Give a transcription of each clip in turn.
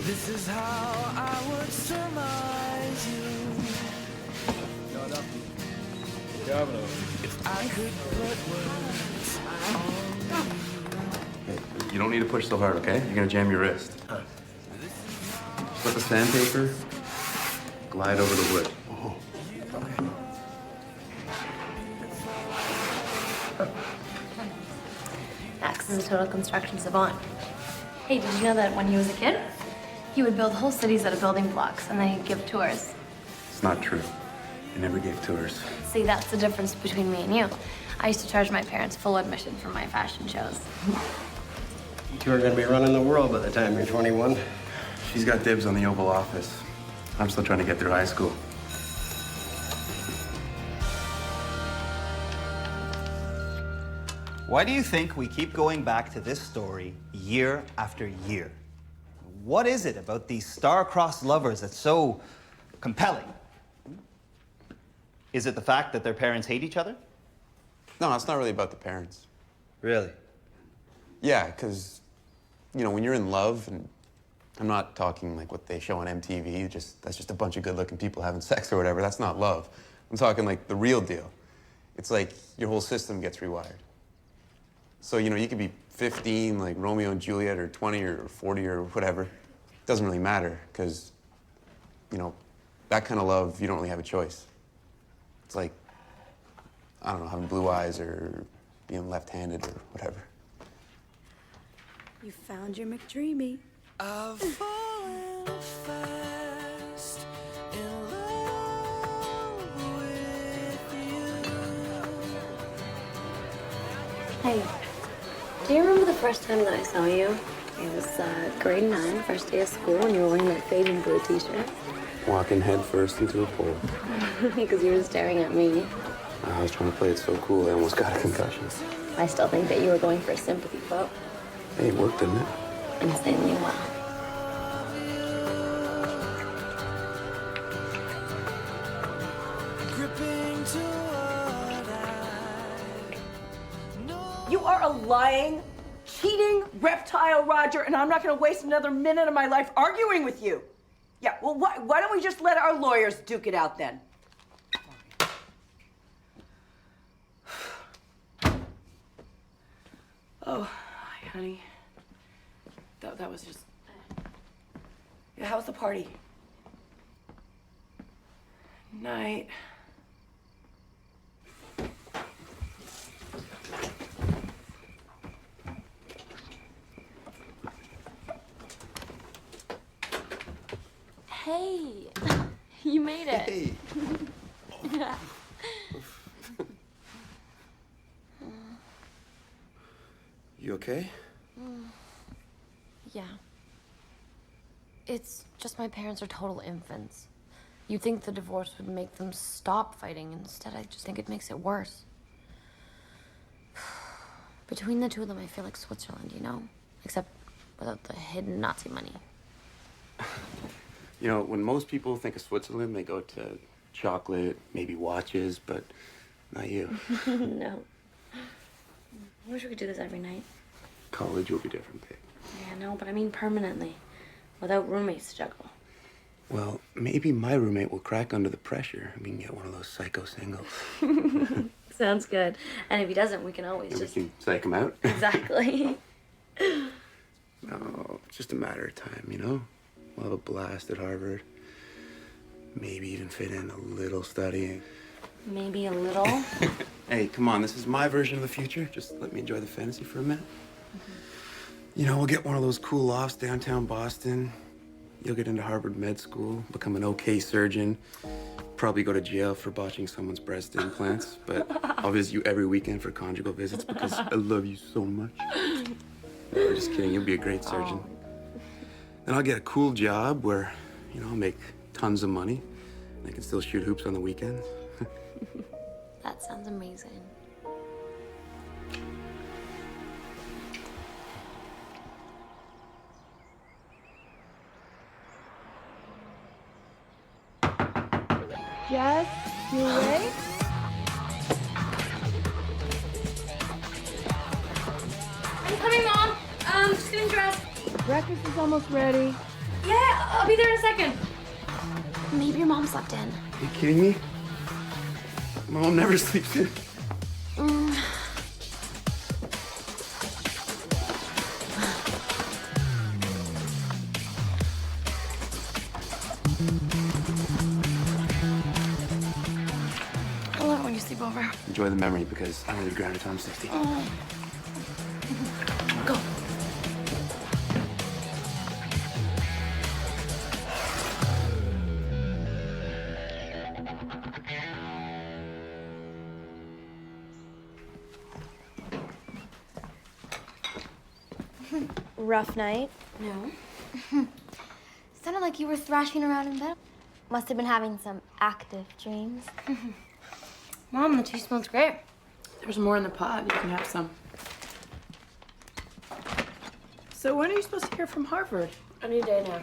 This is how I would surmise you. No, no. Diablo. If I could put words on Hey, you don't need to push so hard, okay? You're gonna jam your wrist. Just let the sandpaper glide over the wood. Max is a total construction savant. Hey, did you know that when he was a kid, he would build whole cities out of building blocks and then he'd give tours? It's not true. I never gave tours. See, that's the difference between me and you. I used to charge my parents full admission for my fashion shows. You two are gonna be running the world by the time you're 21. She's got dibs on the Oval Office. I'm still trying to get through high school. Why do you think we keep going back to this story year after year? What is it about these star-crossed lovers that's so compelling? Is it the fact that their parents hate each other? No, it's not really about the parents. Really? Yeah, because, you know, when you're in love, and I'm not talking like what they show on MTV, that's just a bunch of good-looking people having sex or whatever. That's not love. I'm talking like the real deal. It's like your whole system gets rewired. So, you know, you could be 15, like Romeo and Juliet, or 20 or 40 or whatever. It doesn't really matter, because, you know, that kind of love, you don't really have a choice. It's like, I don't know, having blue eyes or being left-handed or whatever. You found your McDreamy. I've fallen fast in love with you. Hey, do you remember the first time that I saw you? It was grade 9, first day of school, and you were wearing that fading blue t-shirt. Walking head first into a pole. Because you were staring at me. I was trying to play it so cool, I almost got a concussion. I still think that you were going for a sympathy vote. Hey, it worked, didn't it? Insanely well. Gripping to what I know. You are a lying, cheating reptile, Roger, and I'm not going to waste another minute of my life arguing with you. Yeah, well, why don't we just let our lawyers duke it out then? Oh, hi, honey. That was just... Yeah, how was the party? Night. Hey, you made it. Hey. Yeah. You okay? Yeah. It's just my parents are total infants. You'd think the divorce would make them stop fighting. Instead, I just think it makes it worse. Between the two of them, I feel like Switzerland, you know? Except without the hidden Nazi money. You know, when most people think of Switzerland, they go to chocolate, maybe watches, but not you. No. I wish we could do this every night. College will be different, babe. Yeah, no, but I mean permanently. Without roommates to juggle. Well, maybe my roommate will crack under the pressure. We can get one of those psycho singles. Sounds good. And if he doesn't, we can always And just... we can psych him out. Exactly. No, it's just a matter of time, you know? We'll have a blast at Harvard. Maybe even fit in a little studying. Maybe a little. Hey, come on, this is my version of the future. Just let me enjoy the fantasy for a minute. You know, we'll get one of those cool lofts downtown Boston. You'll get into Harvard Med School, become an okay surgeon, probably go to jail for botching someone's breast implants, but I'll visit you every weekend for conjugal visits because I love you so much. No, just kidding, you'll be a great surgeon. Then I'll get a cool job where, you know, I'll make tons of money, and I can still shoot hoops on the weekends. That sounds amazing. Jess, you awake? I'm coming, Mom. Just getting dressed. Breakfast is almost ready. Yeah, I'll be there in a second. Maybe your mom slept in. Are you kidding me? My mom never sleeps in. I love it when you sleep over. Enjoy the memory because I really grounded till I'm 60. Go. Rough night? No. Sounded like you were thrashing around in bed. Must have been having some active dreams. Mom, the tea smells great. There's more in the pot. You can have some. So when are you supposed to hear from Harvard? Any day now.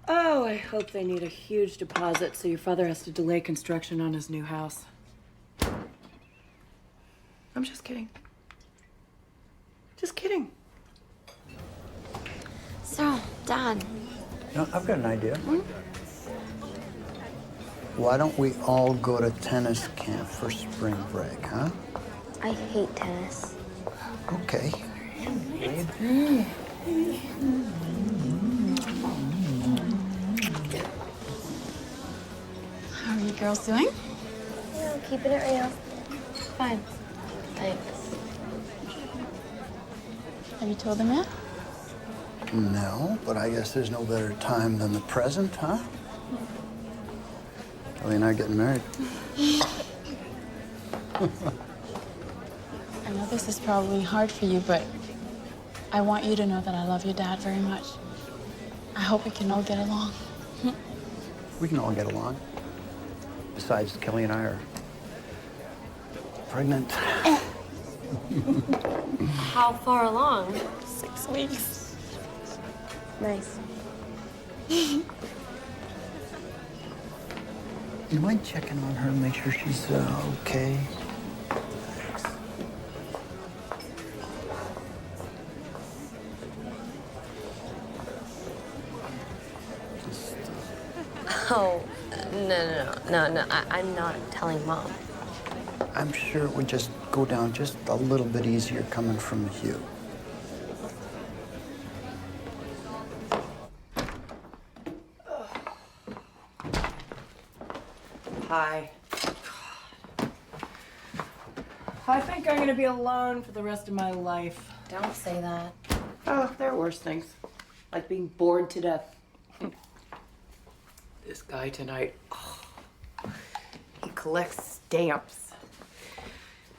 Oh, I hope they need a huge deposit so your father has to delay construction on his new house. I'm just kidding. Just kidding. So, Dad, You know, I've got an idea. Why don't we all go to tennis camp for spring break, huh? I hate tennis. Okay. How are you girls doing? Yeah, keeping it real. Fine. Thanks. Have you told them yet? No, but I guess there's no better time than the present, huh? Kelly and I are getting married. I know this is probably hard for you, but I want you to know that I love your dad very much. I hope we can all get along. We can all get along. Besides, Kelly and I are pregnant. How far along? 6 weeks. Nice. Do you mind checking on her and make sure she's okay? Oh, no. I'm not telling Mom. I'm sure it would just go down just a little bit easier coming from you. Hi. I think I'm gonna be alone for the rest of my life. Don't say that. Oh, there are worse things. Like being bored to death. This guy tonight, he collects stamps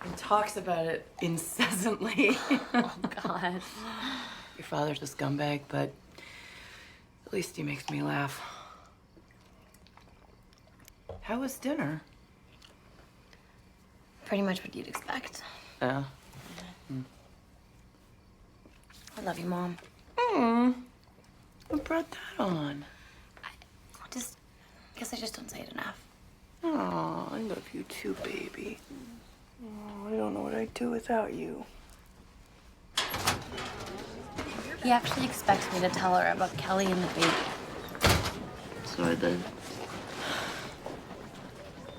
and talks about it incessantly. Oh, God. Your father's a scumbag, but at least he makes me laugh. How was dinner? Pretty much what you'd expect. Yeah. I love you, Mom. What brought that on? Guess I just don't say it enough. Oh, I love you too, baby. Oh, I don't know what I'd do without you. He actually expects me to tell her about Kelly and the baby. So I did.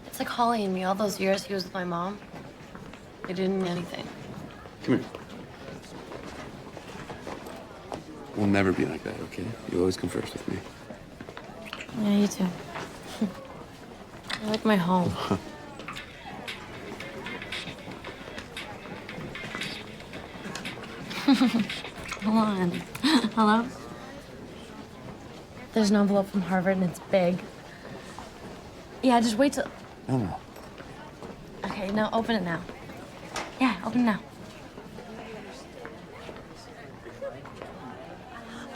It's like Holly and me. All those years he was with my mom, they didn't mean anything. Come here. We'll never be like that, okay? You always come first with me. Yeah, you too. I like my home. Hold on. Hello? There's an envelope from Harvard and it's big. Yeah, just wait till... No. Okay, now open it now. Yeah, open it now.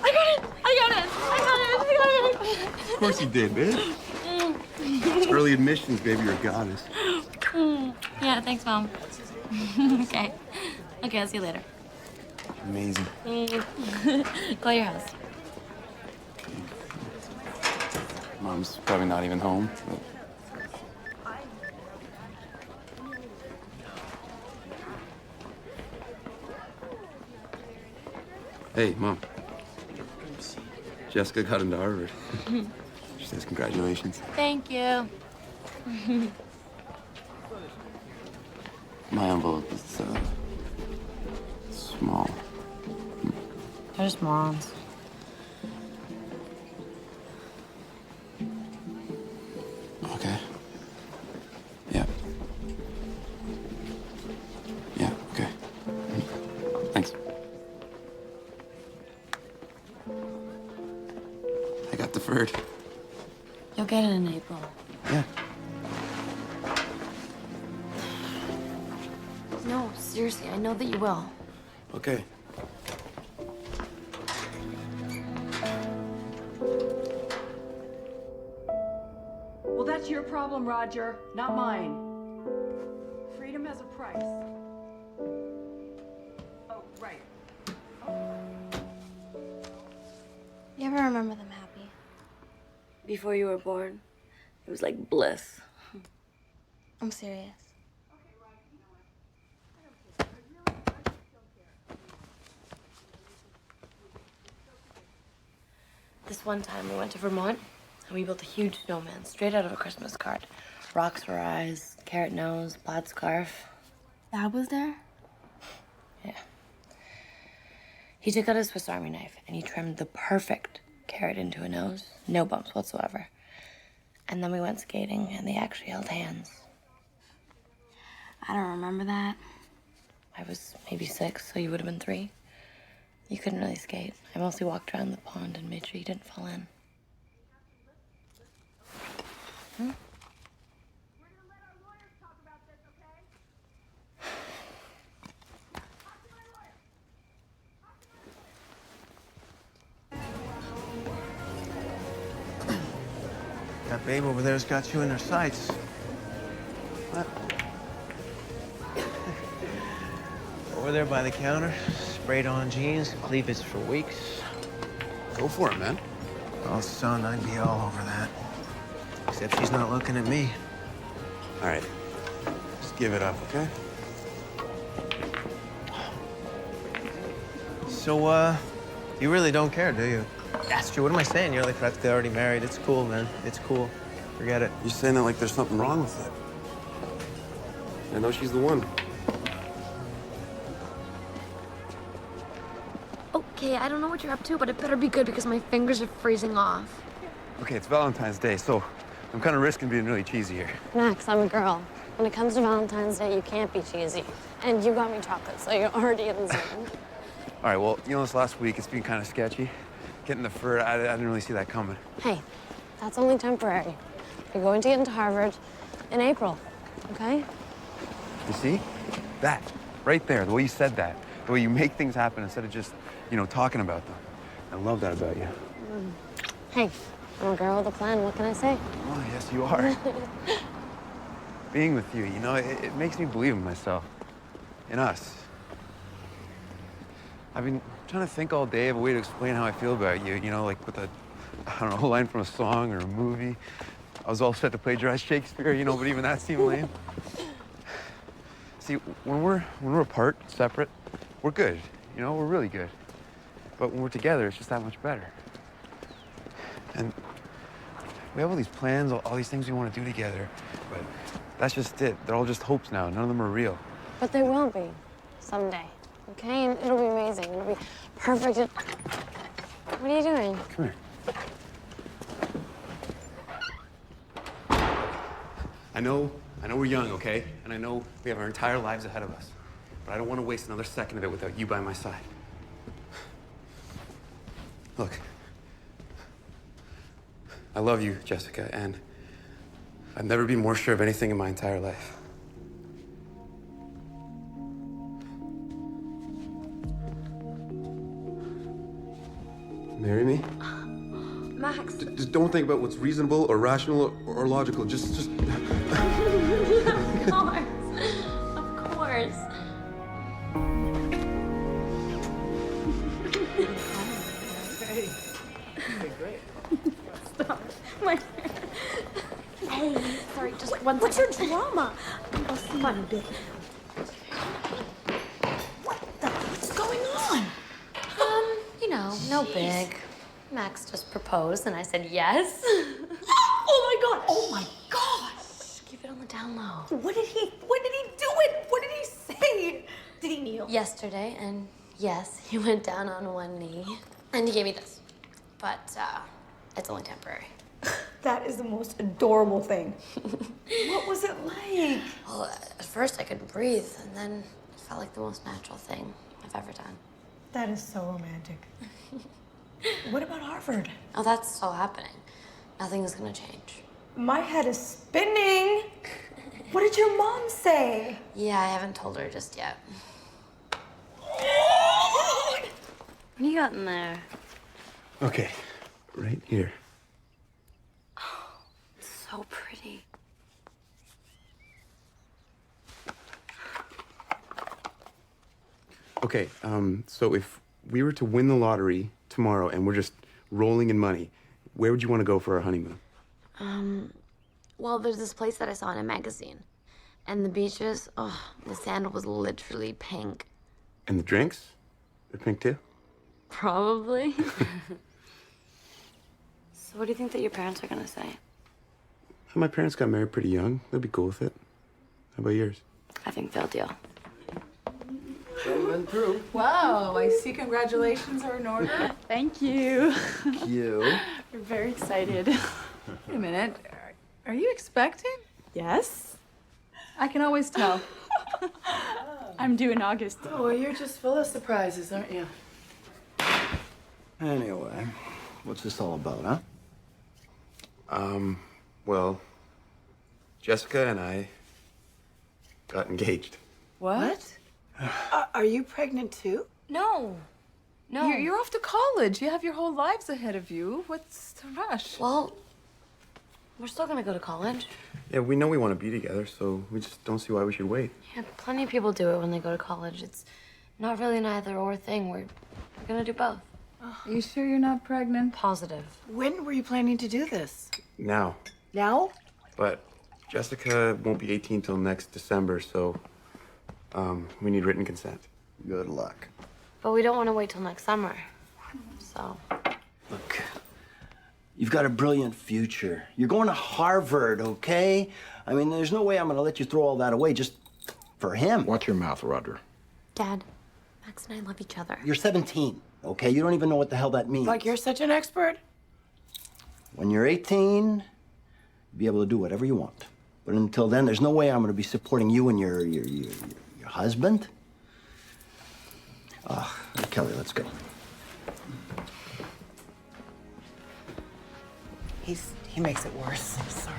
I got it! Of course you did, man. It's early admissions, baby. You're a goddess. Yeah, thanks, Mom. Okay. Okay, I'll see you later. Amazing. Call your house. Mom's probably not even home. But... Hey, Mom. Jessica got into Harvard. She says congratulations. Thank you. My envelope is small. They're just morons. Okay. Yeah. Yeah, okay. Thanks. I got deferred. You'll get it in April. Yeah. No, seriously, I know that you will. Okay. Well, that's your problem, Roger, not mine. Freedom has a price. Oh, right. You ever remember them happy? Before you were born, it was like bliss. I'm serious. This one time we went to Vermont and we built a huge snowman straight out of a Christmas card. Rocks for eyes, carrot nose, plaid scarf. Dad was there? Yeah. He took out a Swiss Army knife and he trimmed the perfect carrot into a nose. No bumps whatsoever. And then we went skating and they actually held hands. I don't remember that. I was maybe 6, so you would have been 3. You couldn't really skate. I mostly walked around the pond and made sure you didn't fall in. That babe over there's got you in her sights. What? Over there by the counter, sprayed on jeans, cleavage for weeks. Go for it, man. Oh, son, I'd be all over that. Except she's not looking at me. All right. Just give it up, okay? So, you really don't care, do you? That's true. What am I saying? You're like practically already married. It's cool, man. It's cool. Forget it. You're saying that like there's something wrong with it. I know she's the one. Okay, I don't know what you're up to, but it better be good because my fingers are freezing off. Okay, it's Valentine's Day, so I'm kind of risking being really cheesy here. Max, I'm a girl. When it comes to Valentine's Day, you can't be cheesy. And you got me chocolate, so you're already in the zone. All right, well, you know, this last week, it's been kind of sketchy. Getting the fur, I didn't really see that coming. Hey, that's only temporary. You're going to get into Harvard in April, okay? You see? That, right there, the way you said that, the way you make things happen instead of just, you know, talking about them. I love that about you. Hey, I'm a girl with a plan. What can I say? Oh, yes, you are. Being with you, you know, it makes me believe in myself, in us. I've been trying to think all day of a way to explain how I feel about you, you know, like with a, I don't know, a line from a song or a movie. I was all set to plagiarize Shakespeare, you know, but even that seemed lame. See, when we're apart, separate, we're good, you know, we're really good. But when we're together, it's just that much better. And we have all these plans, all these things we want to do together, but that's just it. They're all just hopes now. None of them are real. But they will be someday, okay? And it'll be amazing. It'll be perfect. What are you doing? Come here. I know we're young, okay? And I know we have our entire lives ahead of us. But I don't want to waste another second of it without you by my side. Look, I love you, Jessica, and I've never been more sure of anything in my entire life. Marry me? Max. Just don't think about what's reasonable or rational or logical. Just... Of course. Of course. Hey, great. Stop. Hey, sorry, just one second. What's your drama? I'll see you in a bit. What's going on? You know, no big. Max just proposed, and I said yes. Oh my God! Oh my God! Keep it on the down low. When did he do it? What did he say? Did he kneel? Yesterday, and yes, he went down on one knee, and he gave me this. But it's only temporary. That is the most adorable thing. What was it like? Well, at first I couldn't breathe, and then it felt like the most natural thing I've ever done. That is so romantic. What about Harvard? Oh, that's still happening. Nothing's gonna change. My head is spinning. What did your mom say? Yeah, I haven't told her just yet. What do you got in there? Okay, right here. So pretty. Okay, so if we were to win the lottery tomorrow and we're just rolling in money, where would you want to go for our honeymoon? Well, there's this place that I saw in a magazine. And the beaches, oh, the sand was literally pink. And the drinks? They're pink too? Probably. So what do you think that your parents are gonna say? My parents got married pretty young. They'll be cool with it. How about yours? I think they'll deal. Gentlemen through. Wow, I see congratulations are in order. Thank you. You. We're very excited. Wait a minute. Are you expecting? Yes. I can always tell. I'm due in August. Oh, you're just full of surprises, aren't you? Anyway, what's this all about, huh? Well, Jessica and I got engaged. What? Are you pregnant too? No. No. You're off to college. You have your whole lives ahead of you. What's the rush? Well, we're still gonna go to college. Yeah, we know we want to be together, so we just don't see why we should wait. Yeah, plenty of people do it when they go to college. It's not really an either-or thing. We're gonna do both. Are you sure you're not pregnant? Positive. When were you planning to do this? Now, Now? but Jessica won't be 18 till next December, so we need written consent. Good luck. But we don't want to wait till next summer. So. Look, you've got a brilliant future. You're going to Harvard, okay? I mean, there's no way I'm gonna let you throw all that away just for him. Watch your mouth, Roger. Dad, Max and I love each other. You're 17, okay? You don't even know what the hell that means. Like you're such an expert? When you're 18, you'll be able to do whatever you want. But until then, there's no way I'm gonna be supporting you and your husband. Kelly, let's go. He makes it worse. I'm sorry.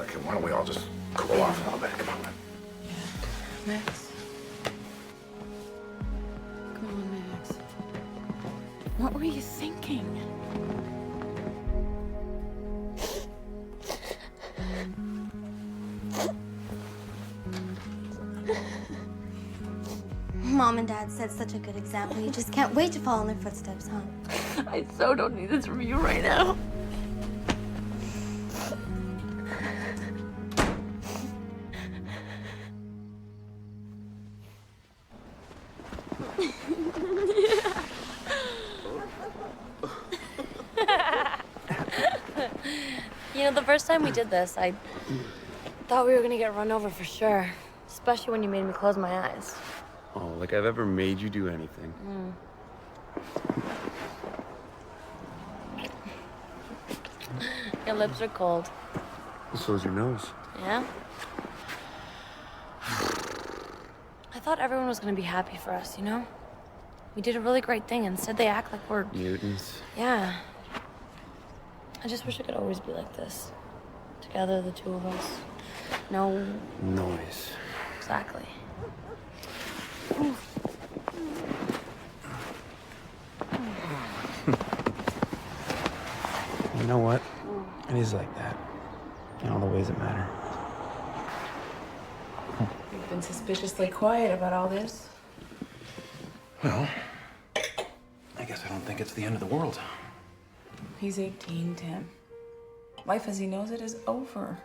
Okay, why don't we all just cool off a little bit? Come on. Max. Come on, Max. What were you thinking? Mom and Dad set such a good example. You just can't wait to follow in their footsteps, huh? I so don't need this from you right now. You know, the first time we did this, I thought we were gonna get run over for sure. Especially when you made me close my eyes. Oh, like I've ever made you do anything. Your lips are cold. So's your nose. Yeah? I thought everyone was gonna be happy for us, you know? We did a really great thing. Instead, they act like we're... Mutants. Yeah. I just wish it could always be like this. Together, the two of us. No... Noise. Exactly. You know what? It is like that. In all the ways that matter. You've been suspiciously quiet about all this. Well, I guess I don't think it's the end of the world. He's 18, Tim. Life as he knows it is over.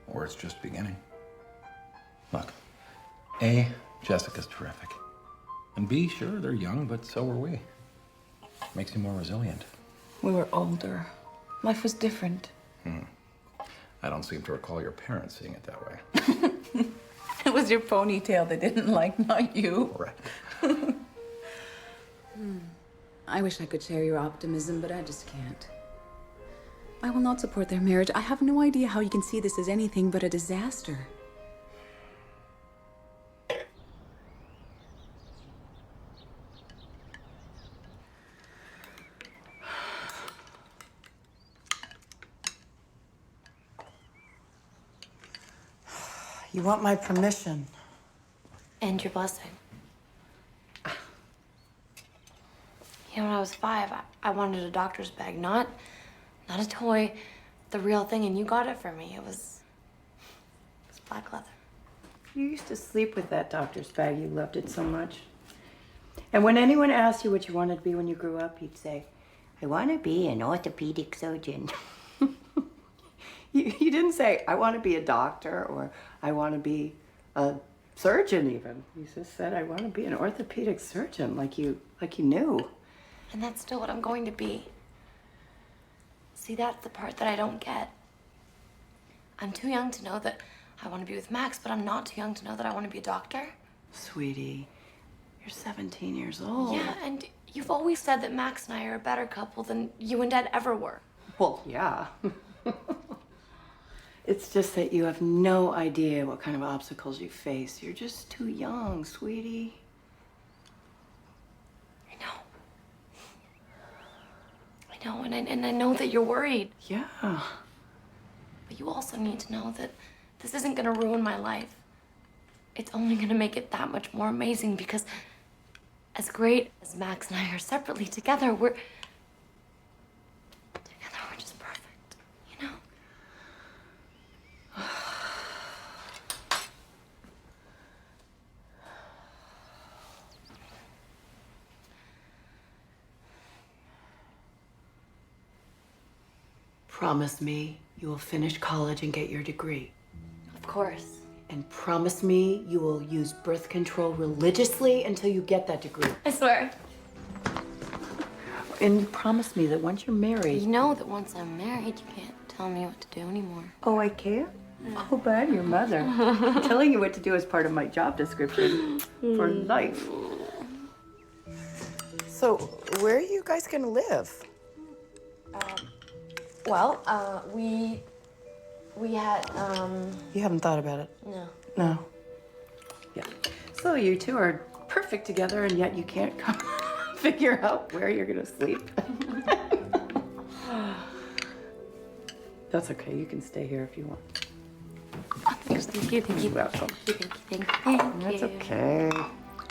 Or it's just beginning. Look, A, Jessica's terrific. And B, sure, they're young, but so are we. Makes you more resilient. We were older. Life was different. I don't seem to recall your parents seeing it that way. It was your ponytail they didn't like, not you. Right. I wish I could share your optimism, but I just can't. I will not support their marriage. I have no idea how you can see this as anything but a disaster. You want my permission? And your blessing. You know, when I was 5, I wanted a doctor's bag, not a toy, the real thing, and you got it for me. It was black leather. You used to sleep with that doctor's bag. You loved it so much. And when anyone asked you what you wanted to be when you grew up, you'd say, I want to be an orthopedic surgeon. You didn't say, I want to be a doctor or I want to be a surgeon even. You just said, I want to be an orthopedic surgeon, like you knew. And that's still what I'm going to be. See, that's the part that I don't get. I'm too young to know that I want to be with Max, but I'm not too young to know that I want to be a doctor. Sweetie, you're 17 years old. Yeah, and you've always said that Max and I are a better couple than you and Dad ever were. Well, yeah. It's just that you have no idea what kind of obstacles you face. You're just too young, sweetie. I know, and I know that you're worried. Yeah. But you also need to know that this isn't gonna ruin my life. It's only gonna make it that much more amazing because as great as Max and I are separately, together we're just perfect, you know? Promise me you will finish college and get your degree. Of course. And promise me you will use birth control religiously until you get that degree. I swear. And you promise me that once you're married... You know that once I'm married, you can't tell me what to do anymore. Oh, I can't? Oh, but I'm your mother. Telling you what to do is part of my job description for life. So, where are you guys gonna live? We had, You haven't thought about it? no. No. Yeah. So you two are perfect together, and yet you can't come figure out where you're gonna sleep. That's okay. You can stay here if you want. Thank you. You're welcome. Thank you. That's okay.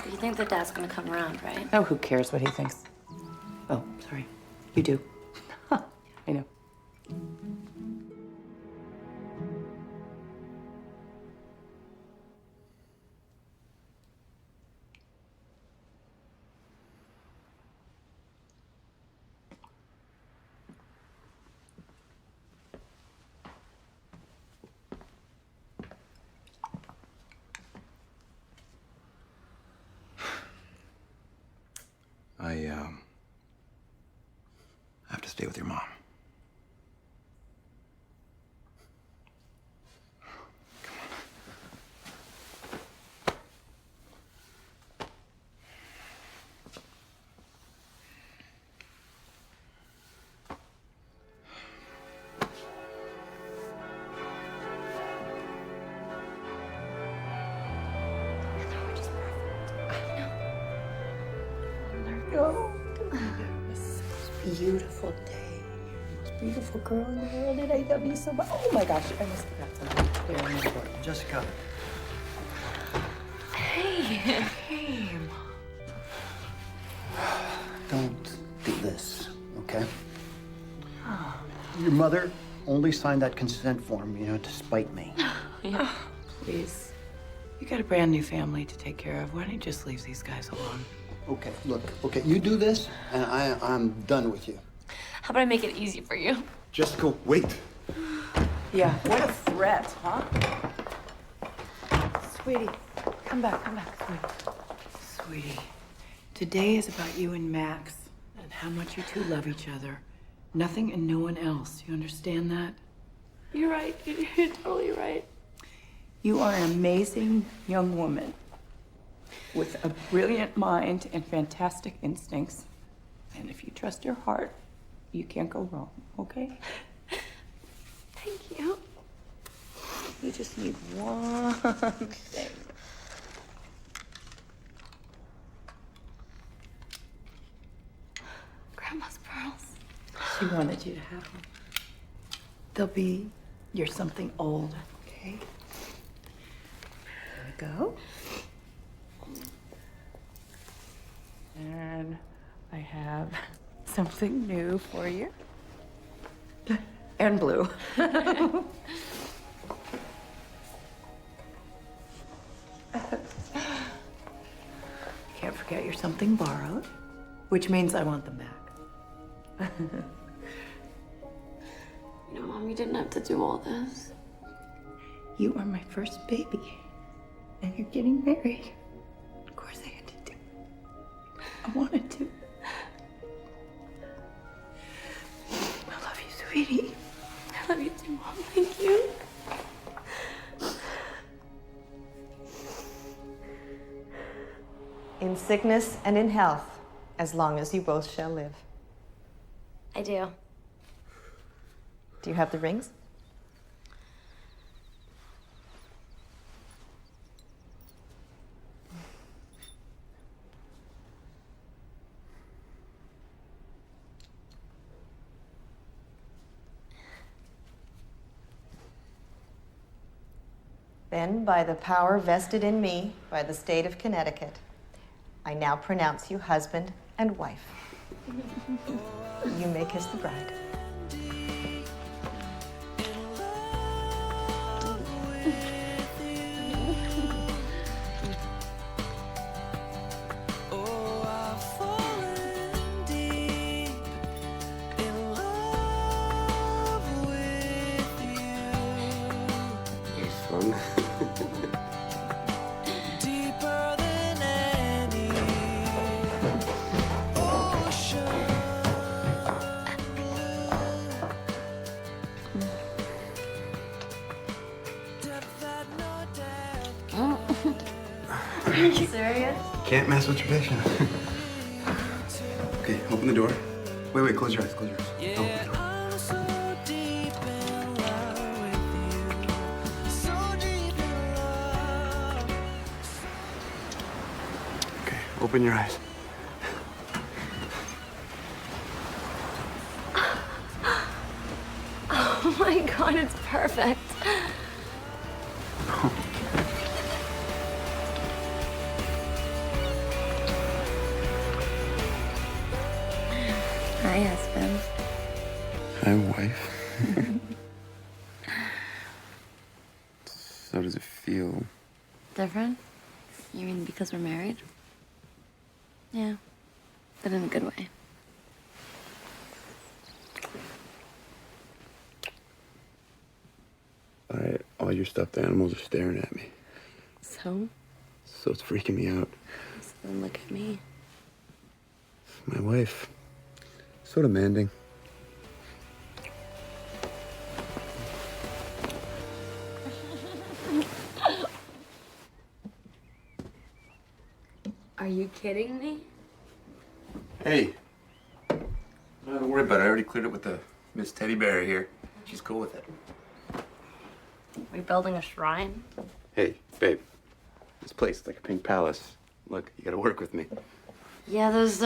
You think that Dad's gonna come around, right? Oh, who cares what he thinks? Oh, sorry. You do. I know. I have to stay with your mom. Beautiful day. You're the most beautiful girl in the world, and I love you so much. Oh my gosh, I must have got something very important. Jessica. Hey. Don't do this, okay? Your mother only signed that consent form, to spite me. Yeah. Please. You got a brand new family to take care of. Why don't you just leave these guys alone? Okay, look, you do this, and I'm done with you. How about I make it easy for you? Jessica, wait. Yeah, what a threat, huh? Sweetie, come back, sweetie. Sweetie, today is about you and Max and how much you two love each other. Nothing and no one else. You understand that? You're right. You're totally right. You are an amazing young woman with a brilliant mind and fantastic instincts. And if you trust your heart, you can't go wrong, okay? Thank you. You just need one thing. Grandma's pearls. She wanted you to have them. They'll be your something old, okay? There we go. And I have something new for you. And blue. Can't forget you're something borrowed, which means I want them back. You know, Mom, you didn't have to do all this. You are my first baby, and you're getting married. Of course I had to do it. I wanted to. I love you, sweetie. I love you too, Mom. Thank you. In sickness and in health, as long as you both shall live. I do. Do you have the rings? Then, by the power vested in me by the state of Connecticut, I now pronounce you husband and wife. You may kiss the bride. Deeper than any ocean depth that no depth Are you serious? Can't mess with tradition. Okay, open the door. Wait, close your eyes, close your eyes. Open the door. I'm so deep in love with you, so deep in love. Okay, open your eyes. Oh my God, it's perfect. Hi, husband. Hi, wife. So does it feel? Different? You mean because we're married? Yeah, but in a good way. All your stuffed animals are staring at me. So? So it's freaking me out. So then look at me. My wife. So demanding. Are you kidding me? Hey. No, don't worry about it. I already cleared it with the Miss Teddy Bear here. She's cool with it. Are we building a shrine? Hey, babe. This place is like a pink palace. Look, you gotta work with me. Yeah, those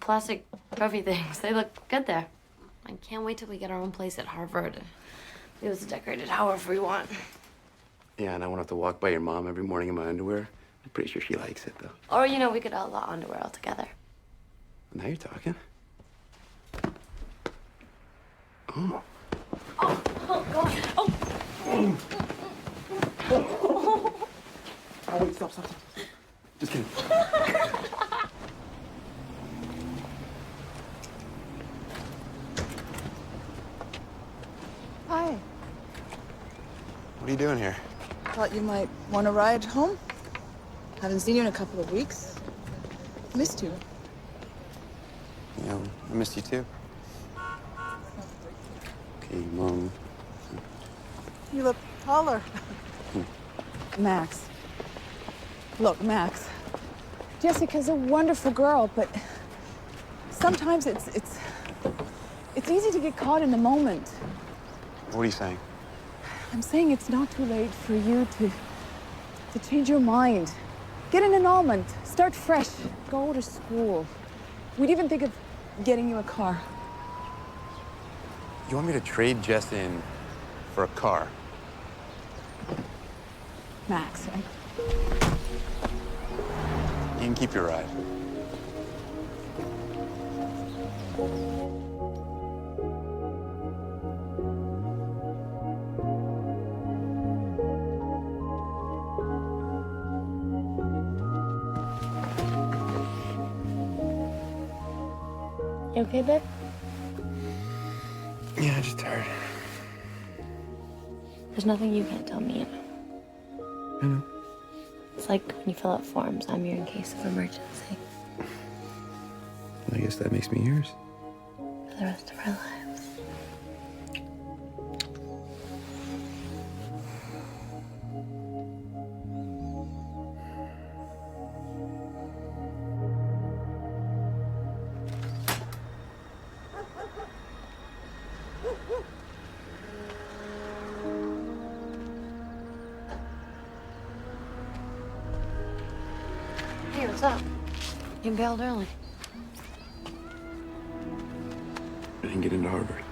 plastic trophy things. They look good there. I can't wait till we get our own place at Harvard. It was decorated however we want. Yeah, and I won't have to walk by your mom every morning in my underwear. I'm pretty sure she likes it, though. Or, you know, we could outlaw underwear altogether. Now you're talking. Oh. Oh, God. Oh. Oh, wait, stop. Just kidding. Hi. What are you doing here? Thought you might want to ride home. Haven't seen you in a couple of weeks. Missed you. Yeah, I missed you too. Okay, Mom. You look taller. Max. Look, Max. Jessica's a wonderful girl, but sometimes it's easy to get caught in the moment. What are you saying? I'm saying it's not too late for you to change your mind. Get an annulment. Start fresh. Go to school. We'd even think of getting you a car. You want me to trade Jess in for a car? Max, You can keep your ride. You okay, babe? Yeah, just tired. There's nothing you can't tell me. I know. It's like when you fill out forms, I'm here in case of emergency. I guess that makes me yours. For the rest of our lives. Hey, what's up? You bailed early. I didn't get into Harvard.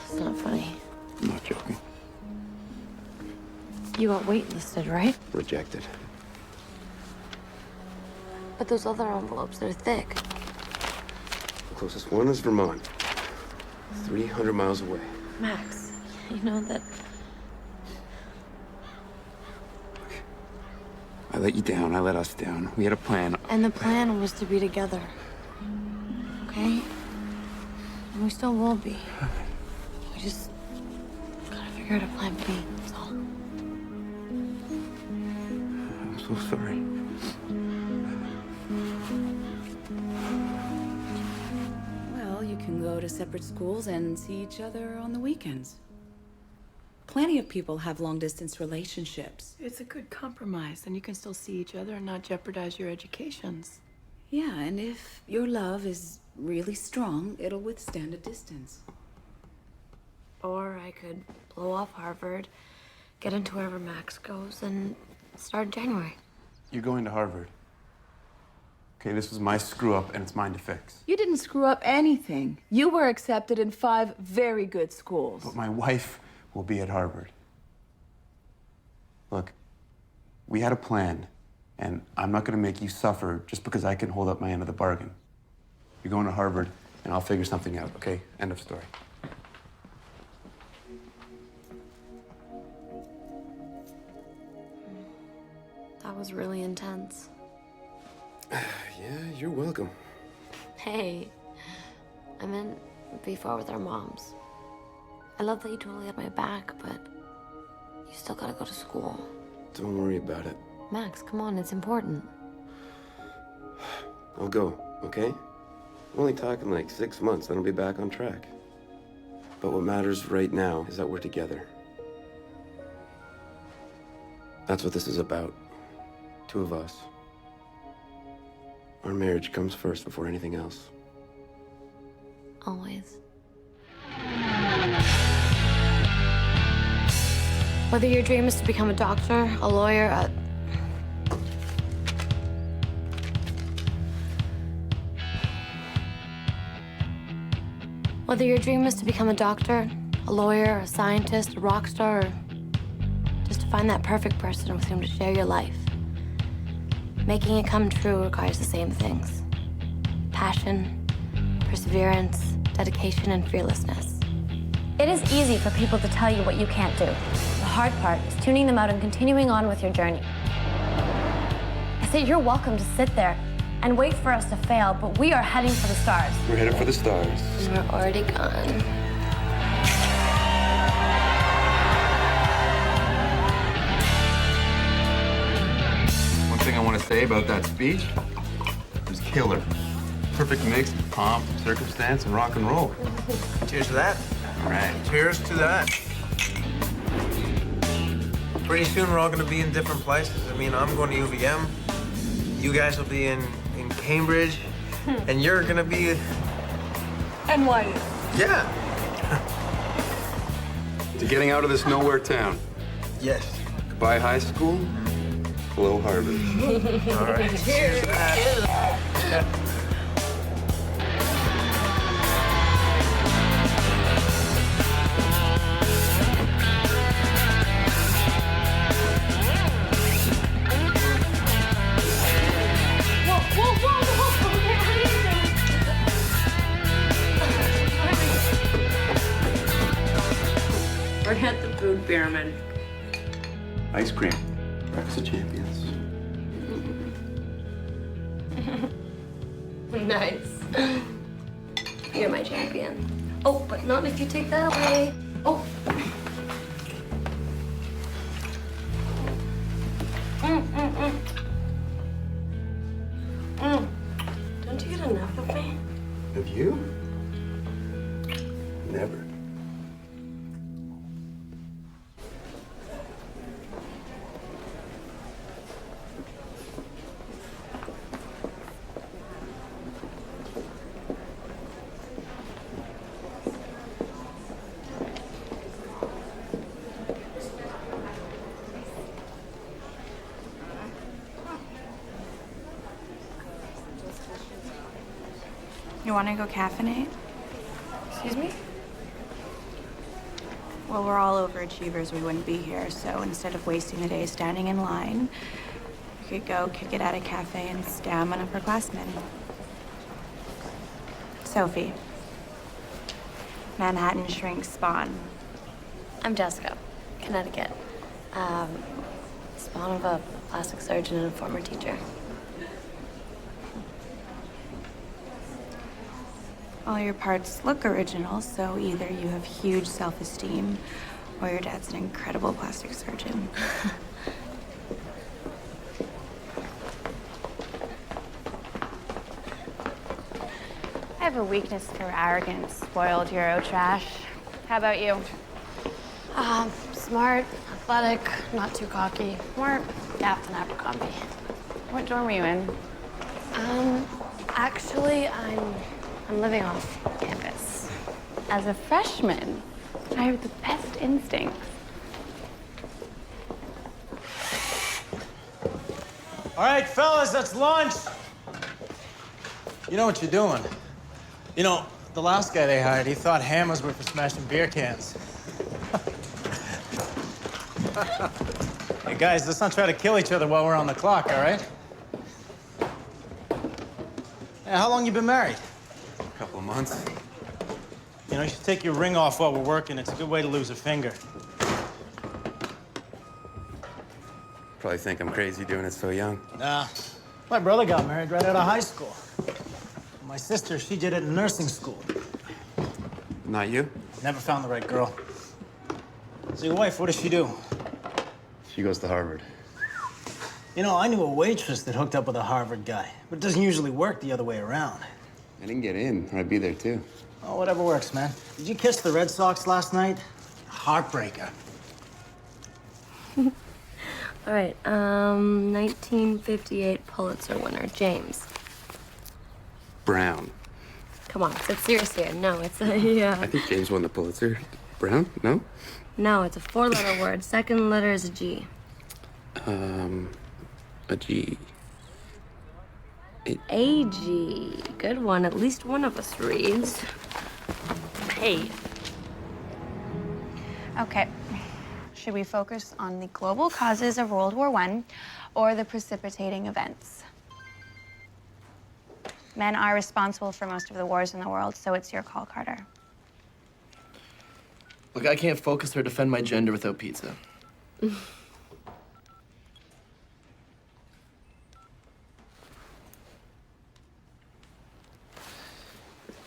It's not funny. I'm not joking. You got waitlisted, right? Rejected. But those other envelopes, they're thick. The closest one is Vermont. 300 miles away. Max, you know that I let you down. I let us down. We had a plan. And the plan was to be together. Okay? And we still will be. We just gotta figure out a plan B, that's all. I'm so sorry. Well, you can go to separate schools and see each other on the weekends. Plenty of people have long-distance relationships. It's a good compromise, and you can still see each other and not jeopardize your educations. Yeah, and if your love is really strong, it'll withstand a distance. Or I could blow off Harvard, get into wherever Max goes, and start in January. You're going to Harvard. Okay, this was my screw up, and it's mine to fix. You didn't screw up anything. You were accepted in 5 very good schools. But my wife will be at Harvard. Look, we had a plan, and I'm not gonna make you suffer just because I can hold up my end of the bargain. You're going to Harvard, and I'll figure something out, okay? End of story. That was really intense. Yeah, you're welcome. Hey, I meant before with our moms. I love that you totally had my back, but you still gotta go to school. Don't worry about it. Max, come on, it's important. I'll go, okay? I'm only talking like 6 months, then I'll be back on track. But what matters right now is that we're together. That's what this is about. 2 of us. Our marriage comes first before anything else. Always. Whether your dream is to become a doctor, a lawyer, Whether your dream is to become a doctor, a lawyer, a scientist, a rock star, or just to find that perfect person with whom to share your life, making it come true requires the same things: passion, perseverance, dedication, and fearlessness. It is easy for people to tell you what you can't do. The hard part is tuning them out and continuing on with your journey. I say you're welcome to sit there and wait for us to fail, but we are heading for the stars. We're headed for the stars. And we're already gone. One thing I want to say about that speech was killer. perfect mix of pomp, circumstance, and rock and roll. Cheers to that. All right. Cheers to that. Pretty soon we're all gonna be in different places. I mean, I'm going to UVM. You guys will be in Cambridge. And you're gonna be... NYU. Yeah. To getting out of this nowhere town. Yes. Goodbye high school. Hello, Harvard. All right. Cheers to that. We're at the Food Pyramid. Ice cream. Breakfast of champions. Nice. You're my champion. Oh, but not if you take that away. Oh. Don't you get enough of me? Of you? Never. You want to go caffeinate? Excuse me? Well, we're all overachievers. We wouldn't be here. So instead of wasting the day standing in line, we could go kick it at a cafe and scam an upperclassman. Sophie. Manhattan Shrink Spawn. I'm Jessica, Connecticut. Spawn of a plastic surgeon and a former teacher. All your parts look original, so either you have huge self-esteem or your dad's an incredible plastic surgeon. I have a weakness for arrogant, spoiled Eurotrash. How about you? Smart, athletic, not too cocky. More Captain Abercrombie. What dorm were you in? Actually, I'm living off campus. As a freshman, I have the best instincts. All right, fellas, that's lunch. You know what you're doing. You know, the last guy they hired, he thought hammers were for smashing beer cans. Hey, guys, let's not try to kill each other while we're on the clock, all right? Hey, how long you been married? A couple of months. You know, you should take your ring off while we're working. It's a good way to lose a finger. Probably think I'm crazy doing it so young. Nah. My brother got married right out of high school. My sister, she did it in nursing school. Not you? Never found the right girl. So your wife, what does she do? She goes to Harvard. You know, I knew a waitress that hooked up with a Harvard guy, but it doesn't usually work the other way around. I didn't get in, or I'd be there too. Oh, whatever works, man. Did you kiss the Red Sox last night? Heartbreaker. All right, 1958 Pulitzer winner, James. Brown. Come on, sit serious here. No, it's a, I think James won the Pulitzer. Brown? No? No, it's a 4-letter word. Second letter is a G. A G. A G. Good one. At least one of us reads. Hey. Okay. Should we focus on the global causes of World War I or the precipitating events? Men are responsible for most of the wars in the world, so it's your call, Carter. Look, I can't focus or defend my gender without pizza.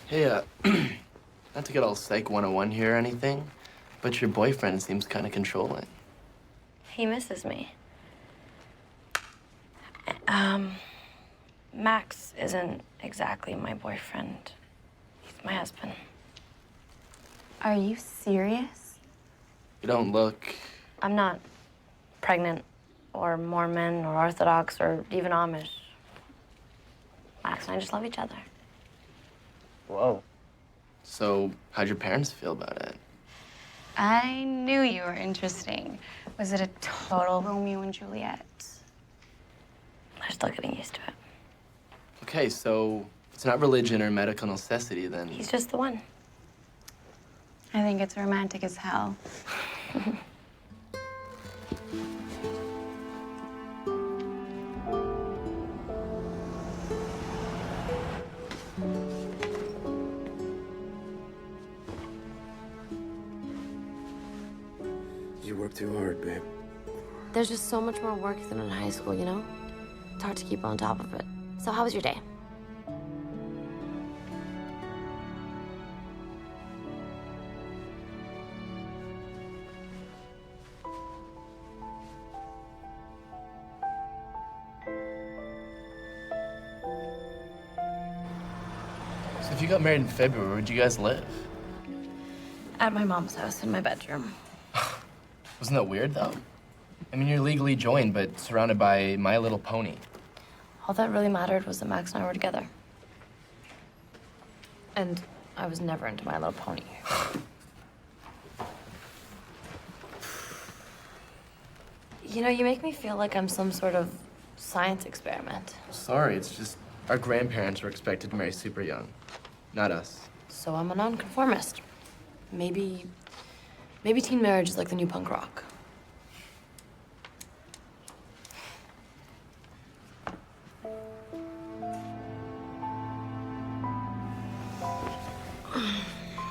Hey, not to get all Psych 101 here or anything, but your boyfriend seems kind of controlling. He misses me. Max isn't exactly my boyfriend. He's my husband. Are you serious? You don't look. I'm not pregnant or Mormon or Orthodox or even Amish. Max and I just love each other. Whoa. So, how'd your parents feel about it? I knew you were interesting. Was it a total Romeo and Juliet? They're still getting used to it. Okay, so it's not religion or medical necessity then. He's just the one. I think it's romantic as hell. You work too hard, babe. There's just so much more work than in high school, you know? It's hard to keep on top of it. So how was your day? So if you got married in February, where'd you guys live? At my mom's house in my bedroom. Wasn't that weird, though? I mean, you're legally joined, but surrounded by My Little Pony. All that really mattered was that Max and I were together. And I was never into My Little Pony. You know, you make me feel like I'm some sort of science experiment. Sorry, it's just our grandparents were expected to marry super young. Not us. So I'm a nonconformist. Maybe teen marriage is like the new punk rock.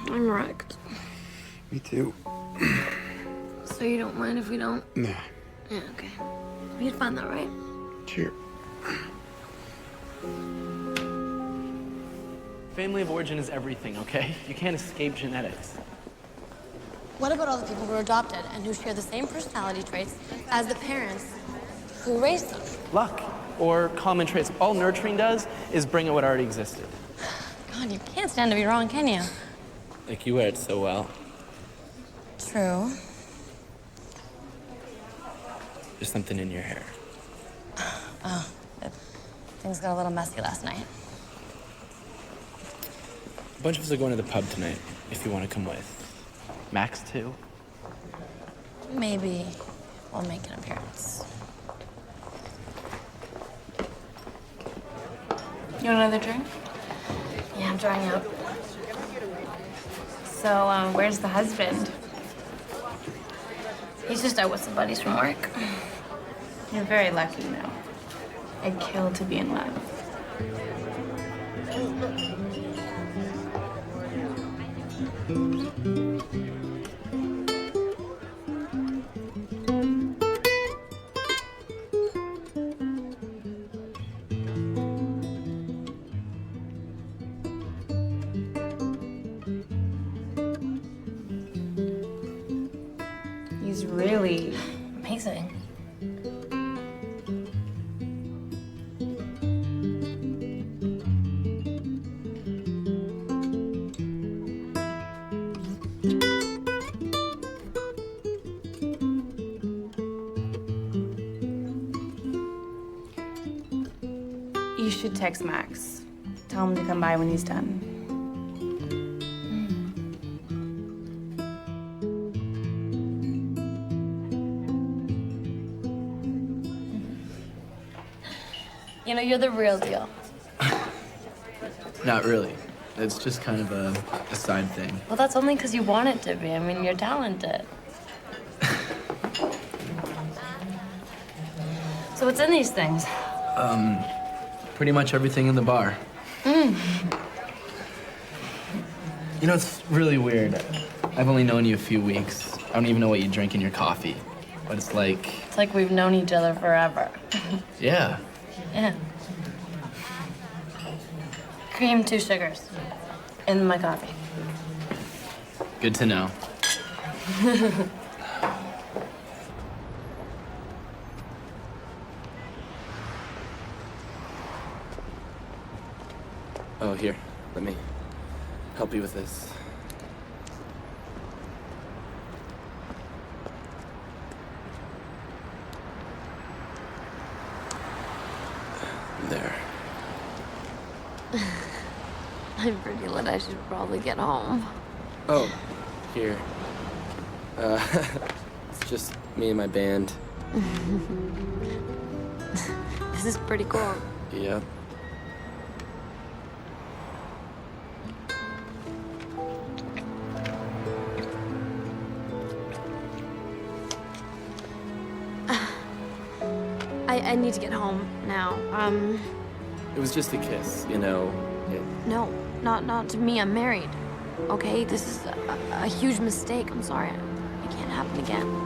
I'm wrecked. Me too. So you don't mind if we don't? Nah. Yeah, okay. We had fun though, right? Sure. Family of origin is everything, okay? You can't escape genetics. What about all the people who are adopted and who share the same personality traits as the parents who raised them? Luck, or common traits. All nurturing does is bring out what already existed. God, you can't stand to be wrong, can you? Like you wear it so well. True. There's something in your hair. Oh, things got a little messy last night. A bunch of us are going to the pub tonight, if you want to come with. Max, too. Maybe we'll make an appearance. You want another drink? Yeah, I'm drying out. So, where's the husband? He's just out with some buddies from work. You're very lucky, though. I'd kill to be in love. He's really amazing. You should text Max. Tell him to come by when he's done. You know, you're the real deal. Not really. It's just kind of a side thing. Well, that's only because you want it to be. I mean, you're talented. So what's in these things? Pretty much everything in the bar. Mm. You know, it's really weird. I've only known you a few weeks. I don't even know what you drink in your coffee. But it's like, It's like we've known each other forever. yeah. Yeah. Cream, 2 sugars. In my coffee. Good to know. Oh, here. Let me help you with this. There. I'm pretty lit. I should probably get home. Oh, here. It's just me and my band. This is pretty cool. Yep. I need to get home now. It was just a kiss, you know. No, not to me. I'm married. Okay, this is a huge mistake. I'm sorry. It can't happen again.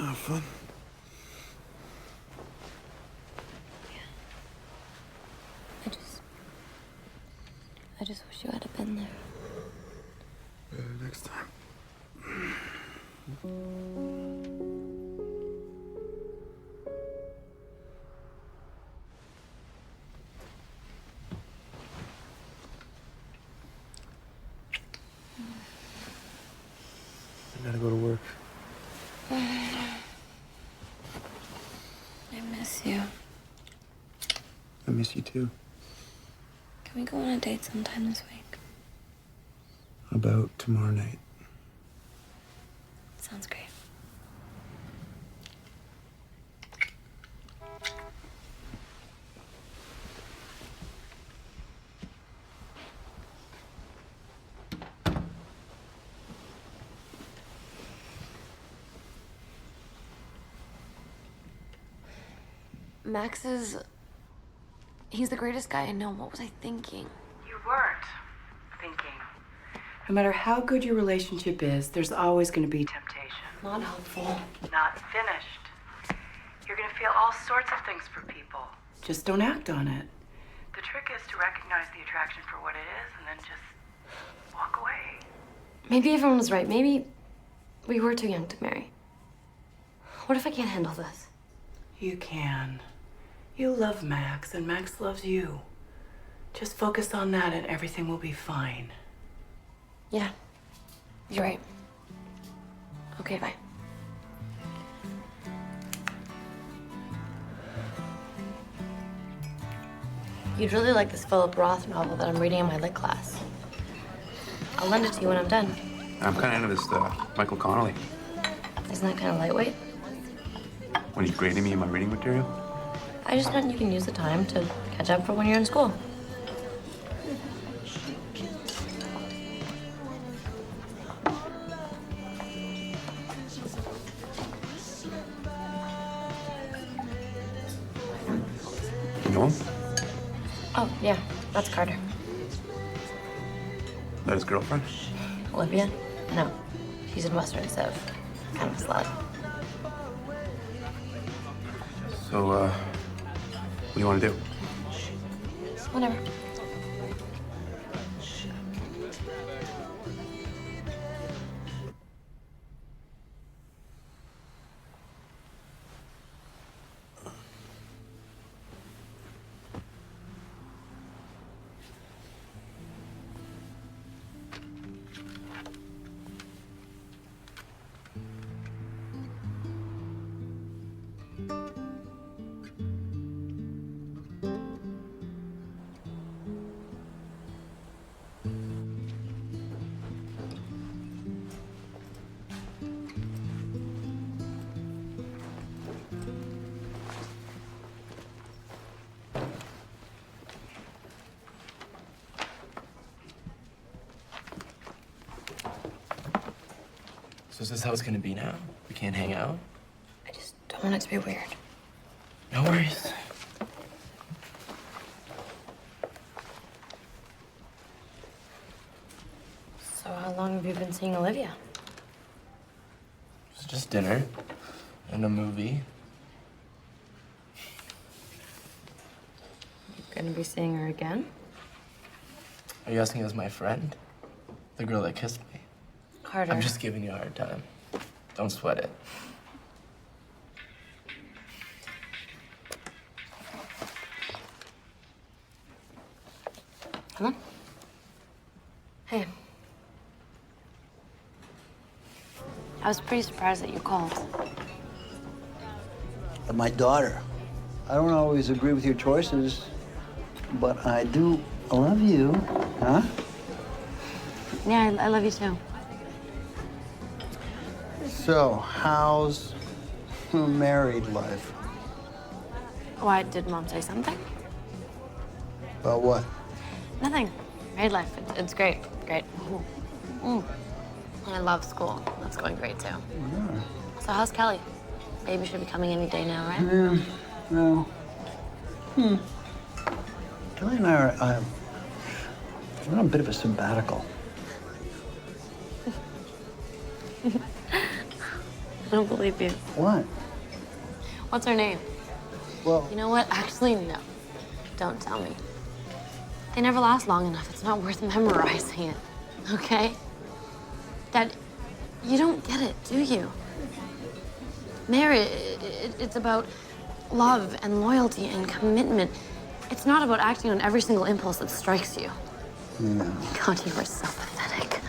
Oh, fun. I just wish you had been there. Next time. I gotta go to work. I miss you. I miss you too. Can we go on a date sometime this week? How about tomorrow night? Sounds great. Max is... He's the greatest guy I know. What was I thinking? You weren't thinking. No matter how good your relationship is, there's always going to be temptation. Not helpful. Not finished. You're going to feel all sorts of things for people. Just don't act on it. The trick is to recognize the attraction for what it is and then just walk away. Maybe everyone was right. Maybe we were too young to marry. What if I can't handle this? You can. You love Max, and Max loves you. Just focus on that, and everything will be fine. Yeah, you're right. Okay, bye. You'd really like this Philip Roth novel that I'm reading in my lit class. I'll lend it to you when I'm done. I'm kind of into this Michael Connelly. Isn't that kind of lightweight? When he's grading me in my reading material. I just meant you can use the time to catch up for when you're in school. You know him? Oh, yeah, that's Carter. That his girlfriend? Olivia? No, she's in Western Civ. Kind of a slut. So, what do you want to do? Whatever. So is this how it's gonna be now? We can't hang out? I just don't want it to be weird. No worries. So how long have you been seeing Olivia? It's just dinner. In a movie. Gonna be seeing her again? Are you asking as my friend? The girl that kissed me? Carter. I'm just giving you a hard time. Don't sweat it. Come on. Hey. I was pretty surprised that you called. My daughter. I don't always agree with your choices, but I do love you, huh? Yeah, I love you too. So, how's married life? Why, did Mom say something? About what? Nothing. Married life, it's great. Great. And I love school. That's going great too. Yeah. So how's Kelly? Baby should be coming any day now, right? Yeah, no. Kelly and I are we're on a bit of a sabbatical. I don't believe you. What? What's her name? Well... You know what? Actually, no. Don't tell me. They never last long enough. It's not worth memorizing it, okay? Dad, you don't get it, do you? Marriage, it's about love and loyalty and commitment. It's not about acting on every single impulse that strikes you. No. God, you are so pathetic.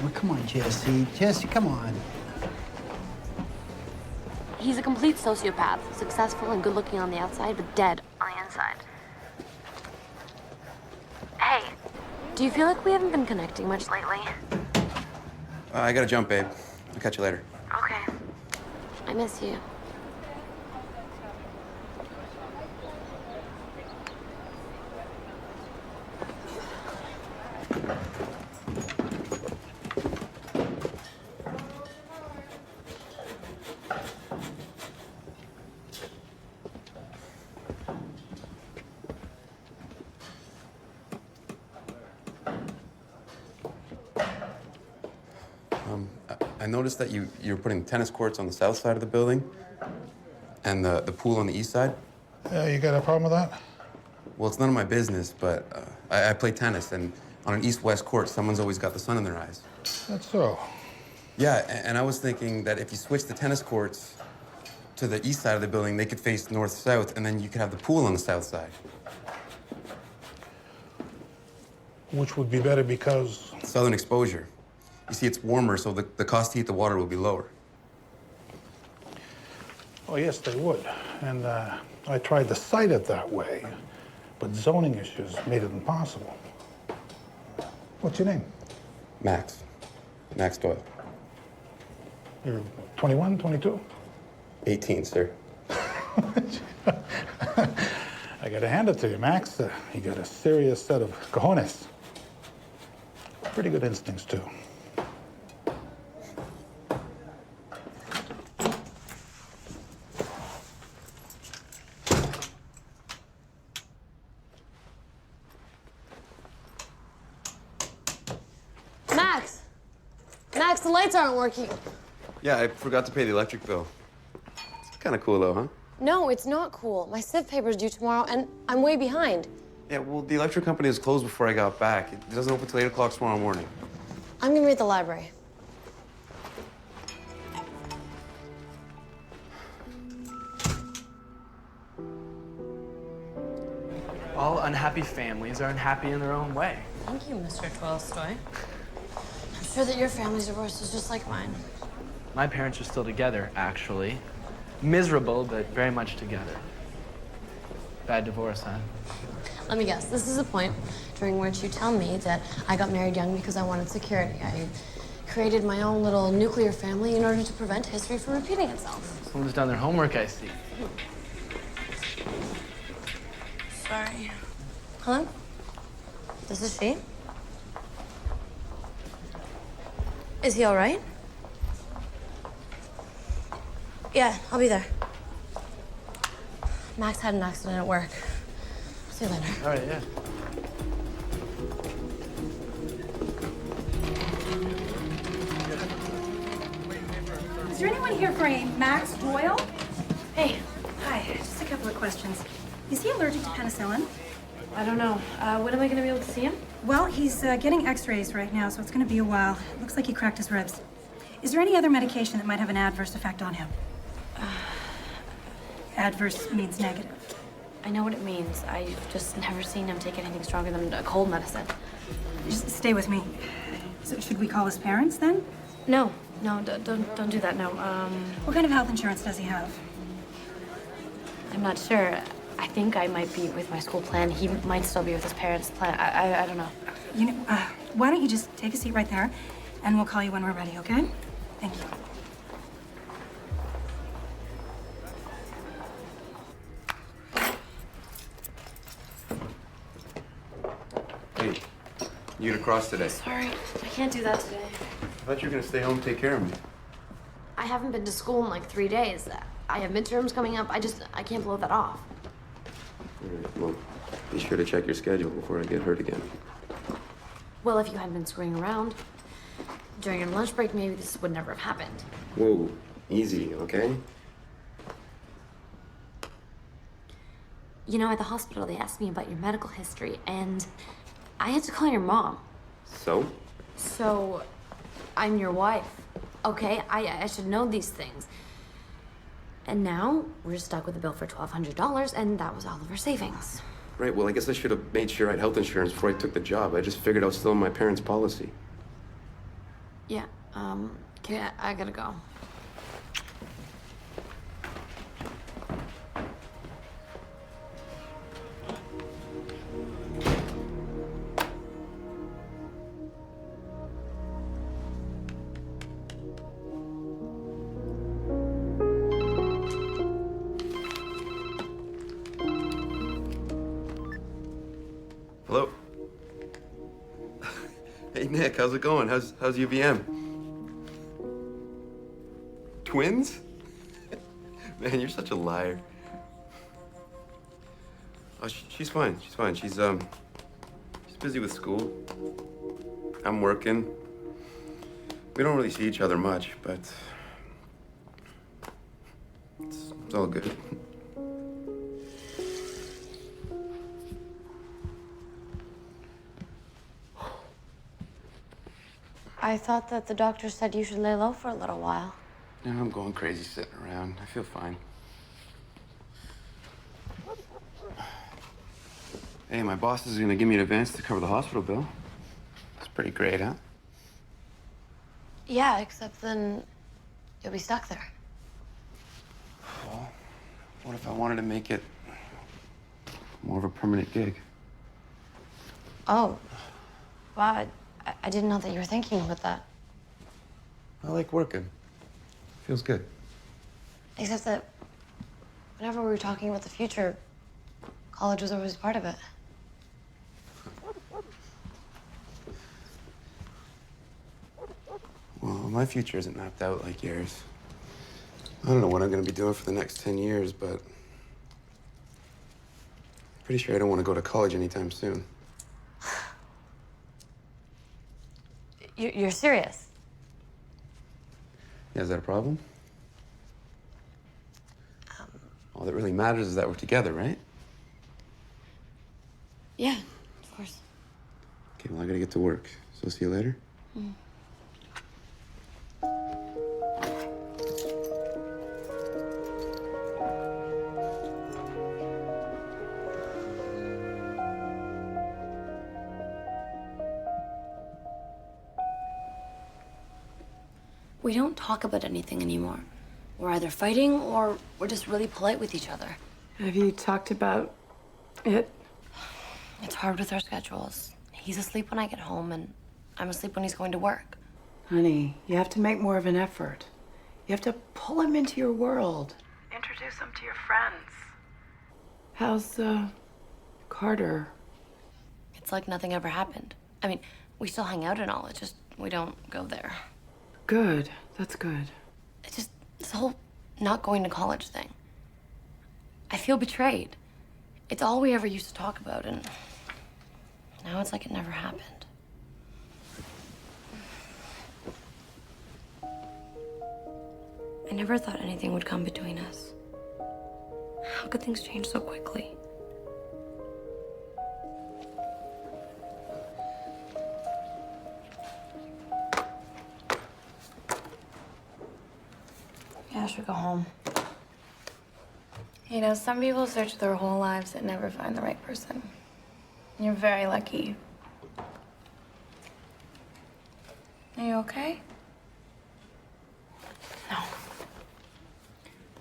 Well, come on, Jesse. Jesse, come on. He's a complete sociopath, successful and good-looking on the outside, but dead on the inside. Hey, do you feel like we haven't been connecting much lately? I gotta jump, babe. I'll catch you later. Okay. I miss you. I noticed that you're putting tennis courts on the south side of the building and the pool on the east side. Yeah, you got a problem with that? Well, it's none of my business, but I play tennis, and on an east-west court, someone's always got the sun in their eyes. That's so. Yeah, and I was thinking that if you switch the tennis courts to the east side of the building, they could face north-south, and then you could have the pool on the south side. Which would be better because... Southern exposure. You see, it's warmer, so the cost to heat the water will be lower. Oh, yes, they would. And I tried to site it that way, but zoning issues made it impossible. What's your name? Max. Max Doyle. You're 21, 22? 18, sir. I gotta hand it to you, Max. You got a serious set of cojones. Pretty good instincts, too. Max! Max, the lights aren't working. Yeah, I forgot to pay the electric bill. It's kind of cool, though, huh? No, it's not cool. My civ paper's due tomorrow, and I'm way behind. Yeah, well, the electric company was closed before I got back. It doesn't open till 8 o'clock tomorrow morning. I'm gonna be at the library. All unhappy families are unhappy in their own way. Thank you, Mr. Tolstoy. I'm sure that your family's divorce is just like mine. My parents are still together, actually. Miserable, but very much together. Bad divorce, huh? Let me guess, this is a point during which you tell me that I got married young because I wanted security. I created my own little nuclear family in order to prevent history from repeating itself. Someone's done their homework, I see. Sorry. Hello? This is she? Is he all right? Yeah, I'll be there. Max had an accident at work. See you later. All right, yeah. Is there anyone here for a Max Doyle? Hey. Hi, just a couple of questions. Is he allergic to penicillin? I don't know. When am I going to be able to see him? Well, he's getting x-rays right now, so it's going to be a while. It looks like he cracked his ribs. Is there any other medication that might have an adverse effect on him? Adverse means negative. I know what it means. I've just never seen him take anything stronger than a cold medicine. Just stay with me. So should we call his parents then? No, don't do that, no. What kind of health insurance does he have? I'm not sure. I think I might be with my school plan. He might still be with his parents' plan. I don't know. You know, why don't you just take a seat right there, and we'll call you when we're ready, okay? Thank you. Hey, you get across today. Sorry, I can't do that today. I thought you were gonna stay home and take care of me. I haven't been to school in like 3 days. I have midterms coming up. I can't blow that off. All right, well, be sure to check your schedule before I get hurt again. Well, if you hadn't been screwing around during your lunch break, maybe this would never have happened. Whoa, easy, okay? You know, at the hospital, they asked me about your medical history, and I had to call your mom. So? So, I'm your wife, okay? I should know these things. And now, we're stuck with a bill for $1,200, and that was all of our savings. Right, well, I guess I should have made sure I had health insurance before I took the job. I just figured I was still in my parents' policy. Yeah, okay, I gotta go. Hello? Hey, Nick, how's it going? How's UVM? Twins? Man, you're such a liar. Oh, she's fine. She's fine. She's busy with school. I'm working. We don't really see each other much, but it's all good. I thought that the doctor said you should lay low for a little while. No, I'm going crazy sitting around. I feel fine. Hey, my boss is gonna give me an advance to cover the hospital bill. It's pretty great, huh? Yeah, except then you'll be stuck there. Well, what if I wanted to make it more of a permanent gig? Oh, wow. I didn't know that you were thinking about that. I like working. Feels good. Except that whenever we were talking about the future, college was always part of it. Well, my future isn't mapped out like yours. I don't know what I'm gonna be doing for the next 10 years, but I'm pretty sure I don't want to go to college anytime soon. You're serious? Yeah, is that a problem? All that really matters is that we're together, right? Yeah, of course. Okay, well, I gotta get to work. So see you later. Mm. We don't talk about anything anymore. We're either fighting or we're just really polite with each other. Have you talked about it? It's hard with our schedules. He's asleep when I get home, and I'm asleep when he's going to work. Honey, you have to make more of an effort. You have to pull him into your world. Introduce him to your friends. How's, Carter? It's like nothing ever happened. I mean, we still hang out and all, it's just we don't go there. Good. That's good. It's just this whole not going to college thing. I feel betrayed. It's all we ever used to talk about, and now it's like it never happened. I never thought anything would come between us. How could things change so quickly? Yeah, I should go home. You know, some people search their whole lives and never find the right person. You're very lucky. Are you okay? No.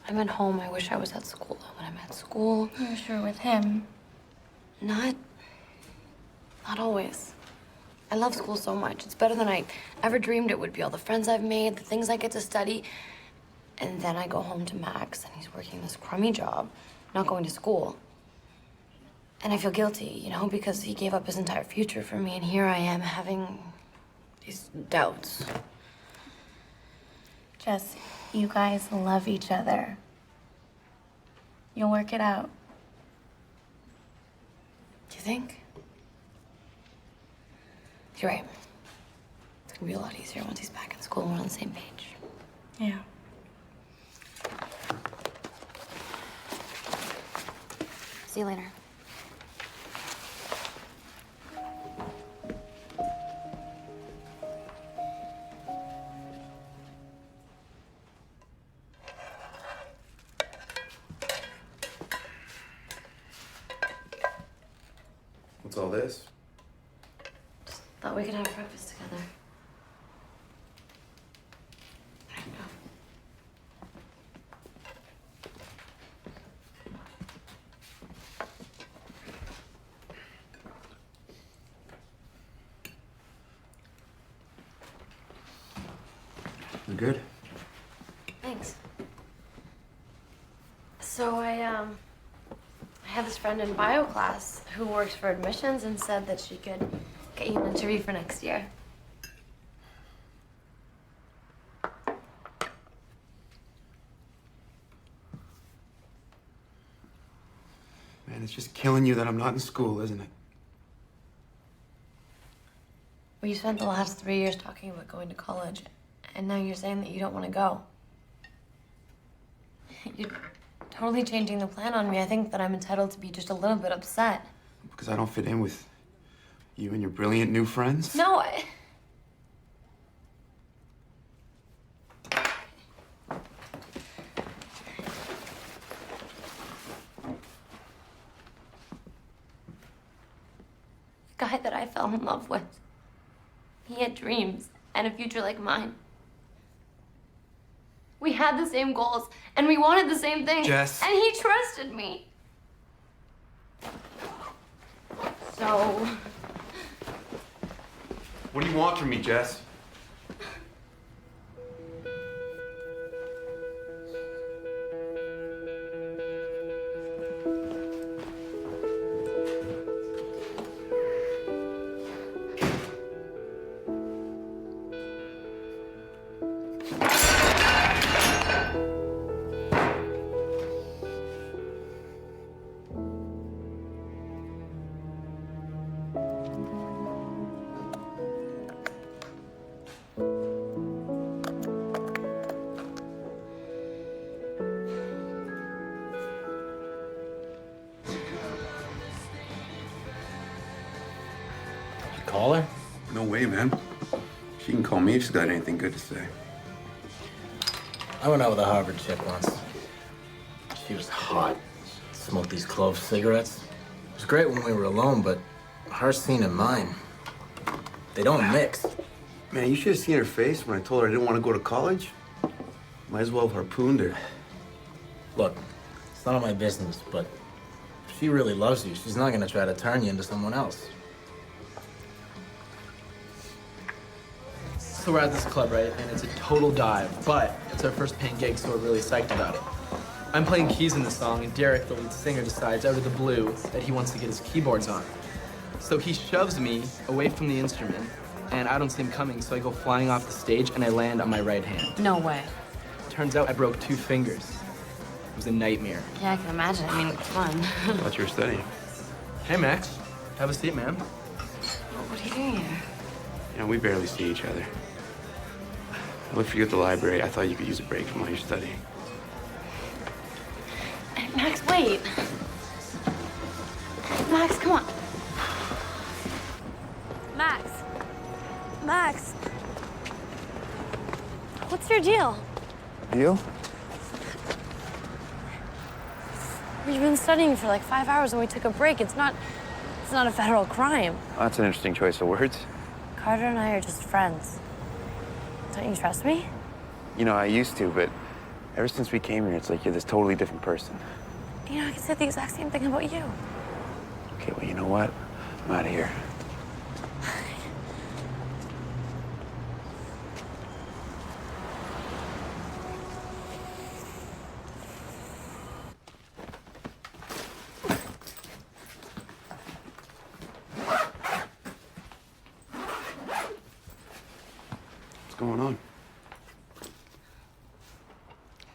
I'm at home. I wish I was at school. When I'm at school... You're sure with him? Not always. I love school so much. It's better than I ever dreamed it would be. All the friends I've made, the things I get to study. And then I go home to Max, and he's working this crummy job, not going to school. And I feel guilty, you know, because he gave up his entire future for me, and here I am having these doubts. Jess, you guys love each other. You'll work it out. Do you think? You're right. It's gonna be a lot easier once he's back in school and we're on the same page. Yeah. See you later. What's all this? Thought we could have breakfast together. There you go. You're good? Thanks. So I had this friend in bio class who works for admissions and said that she could get you an interview for next year. Man, it's just killing you that I'm not in school, isn't it? Well, you spent the last 3 years talking about going to college, and now you're saying that you don't want to go. You're totally changing the plan on me. I think that I'm entitled to be just a little bit upset. Because I don't fit in with you and your brilliant new friends? No, the guy that I fell in love with, he had dreams and a future like mine. We had the same goals, and we wanted the same thing. Jess. And he trusted me. So... What do you want from me, Jess? Call her? No way, man. She can call me if she's got anything good to say. I went out with a Harvard chick once. She was hot. Smoked these clove cigarettes. It was great when we were alone, but her scene and mine, they don't mix. Man, you should have seen her face when I told her I didn't want to go to college. Might as well have harpooned her. Look, it's none of my business, but if she really loves you, she's not gonna try to turn you into someone else. So we're at this club, right? And it's a total dive, but it's our first paying gig, so we're really psyched about it. I'm playing keys in the song, and Derek, the lead singer, decides out of the blue that he wants to get his keyboards on. So he shoves me away from the instrument, and I don't see him coming, so I go flying off the stage, and I land on my right hand. No way. Turns out I broke 2 fingers. It was a nightmare. Yeah, I can imagine. I mean, it's fun. I thought you were studying. Hey, Max. Have a seat, man. What are you doing here? You know, we barely see each other. I looked for you at the library. I thought you could use a break from all your studying. Hey, Max, wait. Max, come on. Max. Max. What's your deal? Deal? We've been studying for like 5 hours and we took a break. It's not a federal crime. That's an interesting choice of words. Carter and I are just friends. Don't you trust me? You know, I used to, but ever since we came here, it's like you're this totally different person. You know, I could say the exact same thing about you. Okay, well, you know what? I'm out of here. What's going on? I'm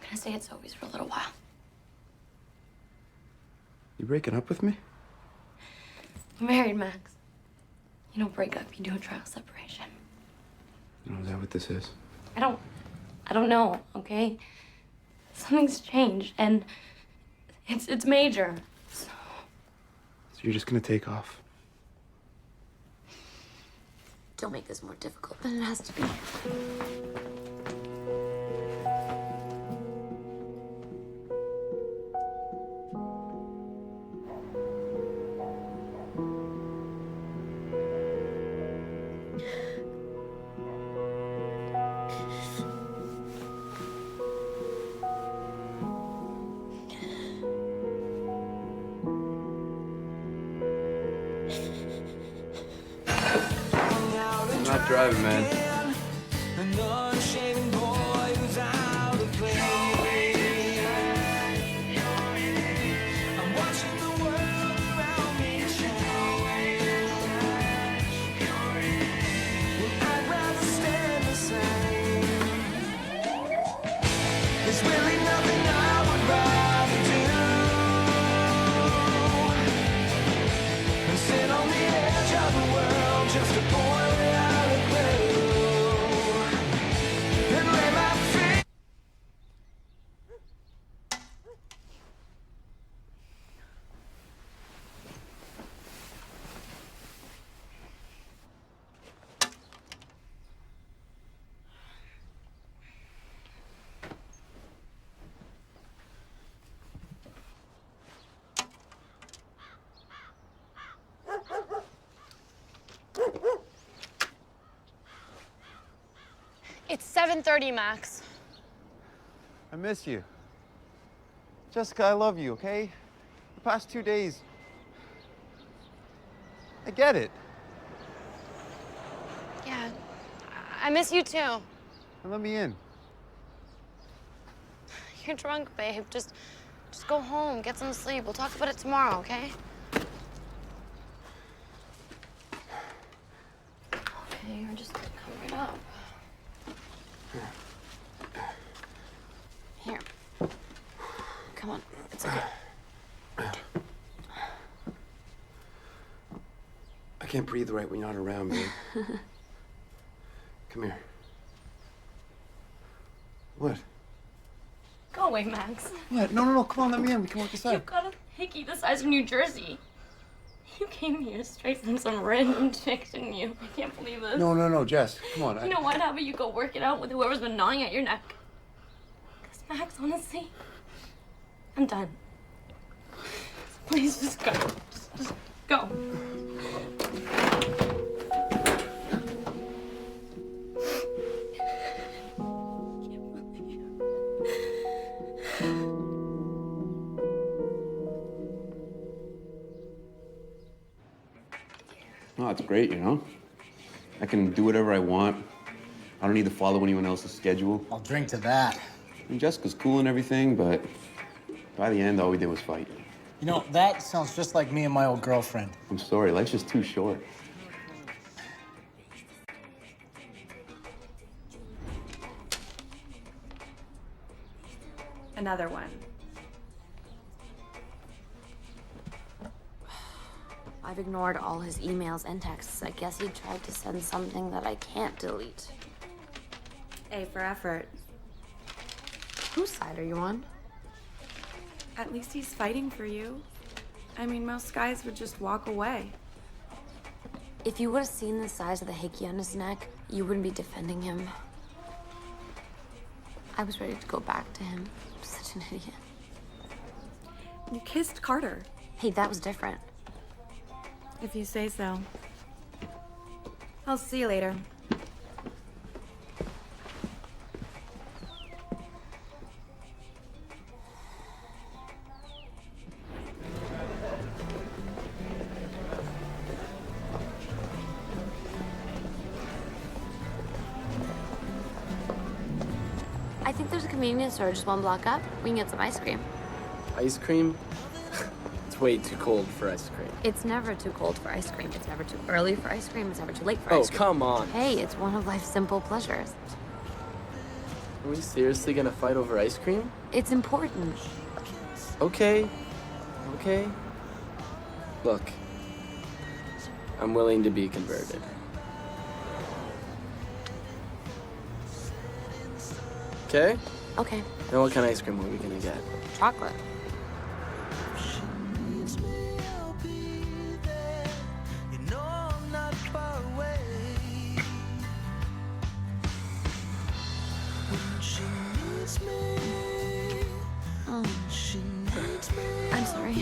gonna stay at Sophie's for a little while. You breaking up with me? We're married, Max. You don't break up, you do a trial separation. You know, is that what this is? I don't know, okay? Something's changed and it's major. So you're just gonna take off? Don't make this more difficult than it has to be. I'm not driving, man. An unshaven boy who's out of place. I'm watching the world around me change. Well, I'd rather stand the same. There's really nothing I would rather do than sit on the edge of the world just a boy without a clue and lay my feet. It's 7:30, Max. I miss you. Jessica, I love you, okay? The past 2 days. I get it. Yeah, I miss you too. Now let me in. You're drunk, babe. Just go home, get some sleep. We'll talk about it tomorrow, okay? Okay, you're just covering up. Here. Come on, it's okay. I can't breathe right when you're not around me. Come here. What? Go away, Max. What? No, come on, let me in. We can work this out. You've got a hickey the size of New Jersey. You came here straight from some random chick, didn't you? I can't believe this. No, Jess. Come on. You know what? How about you go work it out with whoever's been gnawing at your neck? Because, Max, honestly, I'm done. Please, just go. Just go. Oh, it's great, you know? I can do whatever I want. I don't need to follow anyone else's schedule. I'll drink to that. And Jessica's cool and everything, but by the end, all we did was fight. You know, that sounds just like me and my old girlfriend. I'm sorry, life's just too short. Another one. I've ignored all his emails and texts. I guess he tried to send something that I can't delete. A for effort. Whose side are you on? At least he's fighting for you. I mean, most guys would just walk away. If you would have seen the size of the hickey on his neck, you wouldn't be defending him. I was ready to go back to him. I'm such an idiot. You kissed Carter. Hey, that was different. If you say so. I'll see you later. I think there's a convenience store just one block up. We can get some ice cream. Ice cream? It's way too cold for ice cream. It's never too cold for ice cream. It's never too early for ice cream. It's never too late for ice Oh, cream. come on. Hey, it's one of life's simple pleasures. Are we seriously gonna fight over ice cream? It's important. Okay. Okay. Look, I'm willing to be converted. Okay? Okay. Now what kind of ice cream are we gonna get? Chocolate. Oh. I'm sorry.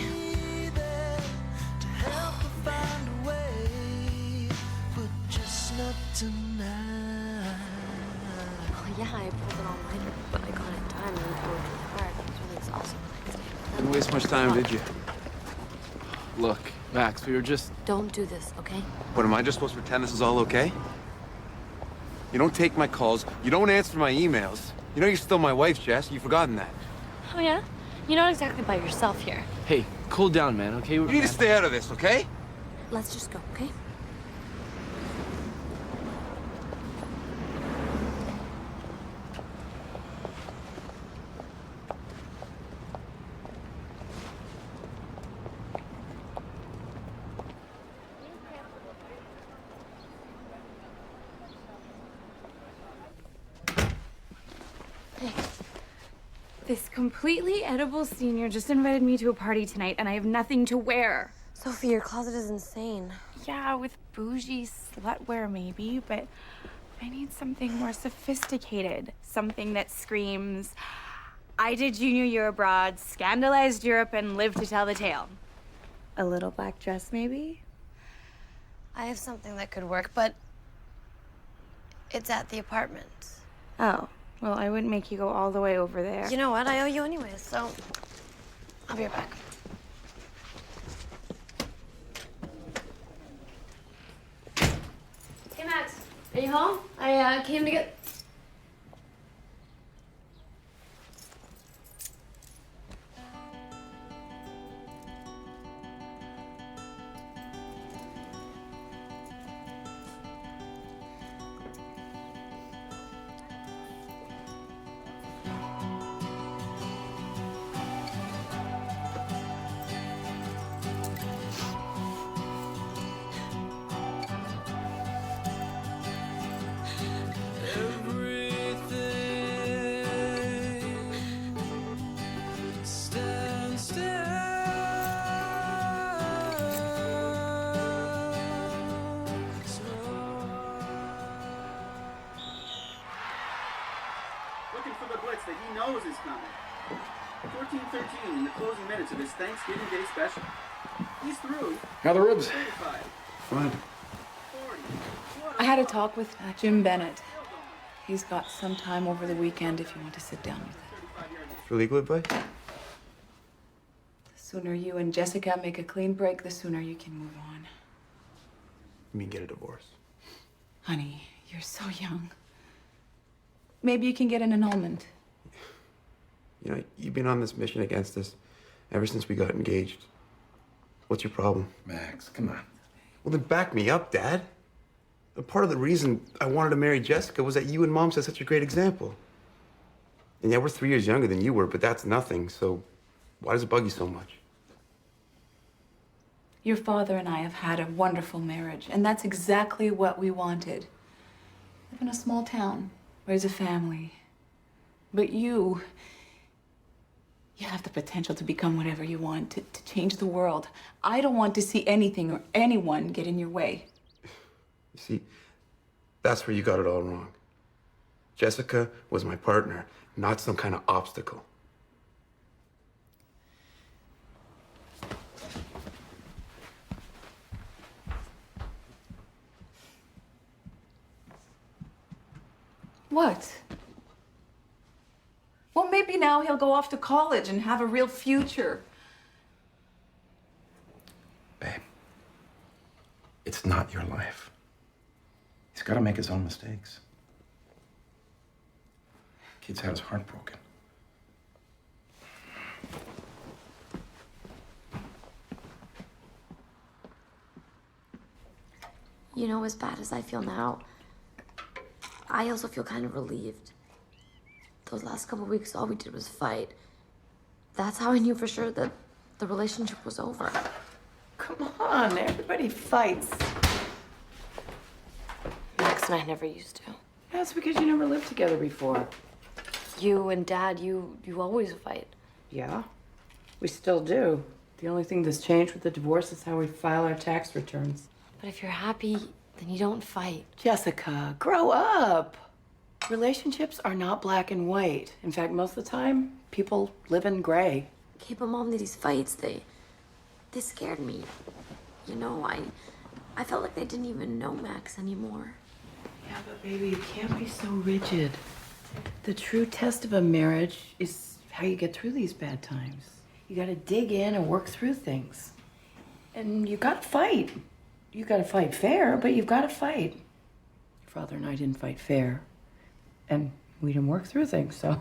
Oh, yeah, I pulled it all nighter, but I got it done and I worked really hard. It was really exhausting the next day. Didn't waste much time, did you? Look, Max, we were just... Don't do this, okay? What, am I just supposed to pretend this is all okay? You don't take my calls. You don't answer my emails. You know you're still my wife, Jess. You've forgotten that. Oh, yeah? You're not exactly by yourself here. Hey, cool down, man, okay? You need to stay out of this, okay? Let's just go, okay? This completely edible senior just invited me to a party tonight, and I have nothing to wear. Sophie, your closet is insane. Yeah, with bougie slutwear maybe, but I need something more sophisticated. Something that screams, I did junior year abroad, scandalized Europe, and lived to tell the tale. A little black dress, maybe? I have something that could work, but it's at the apartment. Oh, well, I wouldn't make you go all the way over there. You know what? I owe you anyways, so I'll be right back. Hey, Max. Are you home? I came to get... Looking for the blitz that he knows is coming. 14-13 in the closing minutes of his Thanksgiving Day special. He's through. How the ribs? 35. Fine. I had a talk with Jim Bennett. He's got some time over the weekend if you want to sit down with him. For legal advice? The sooner you and Jessica make a clean break, the sooner you can move on. You mean get a divorce? Honey, you're so young. Maybe you can get an annulment. You know, you've been on this mission against us ever since we got engaged. What's your problem? Max, come on. Well, then back me up, Dad. A part of the reason I wanted to marry Jessica was that you and Mom set such a great example. And yeah, we're 3 years younger than you were, but that's nothing, so why does it bug you so much? Your father and I have had a wonderful marriage, and that's exactly what we wanted. Live in a small town raise a family. But you have the potential to become whatever you want, to change the world. I don't want to see anything or anyone get in your way. You see, that's where you got it all wrong. Jessica was my partner, not some kind of obstacle. What? Well, maybe now he'll go off to college and have a real future. Babe, it's not your life. He's got to make his own mistakes. Kid's had his heart broken. You know, as bad as I feel now, I also feel kind of relieved. Those last couple weeks, all we did was fight. That's how I knew for sure that the relationship was over. Come on, everybody fights. Max and I never used to. That's because you never lived together before. You and Dad, you always fight. Yeah, we still do. The only thing that's changed with the divorce is how we file our tax returns. But if you're happy, then you don't fight. Jessica, grow up. Relationships are not black and white. In fact, most of the time, people live in gray. Okay, but Mom, these fights, they scared me. You know, I felt like they didn't even know Max anymore. Yeah, but baby, you can't be so rigid. The true test of a marriage is how you get through these bad times. You gotta dig in and work through things. And you gotta fight. You gotta fight fair, but you've gotta fight. Your father and I didn't fight fair. And we didn't work through things, so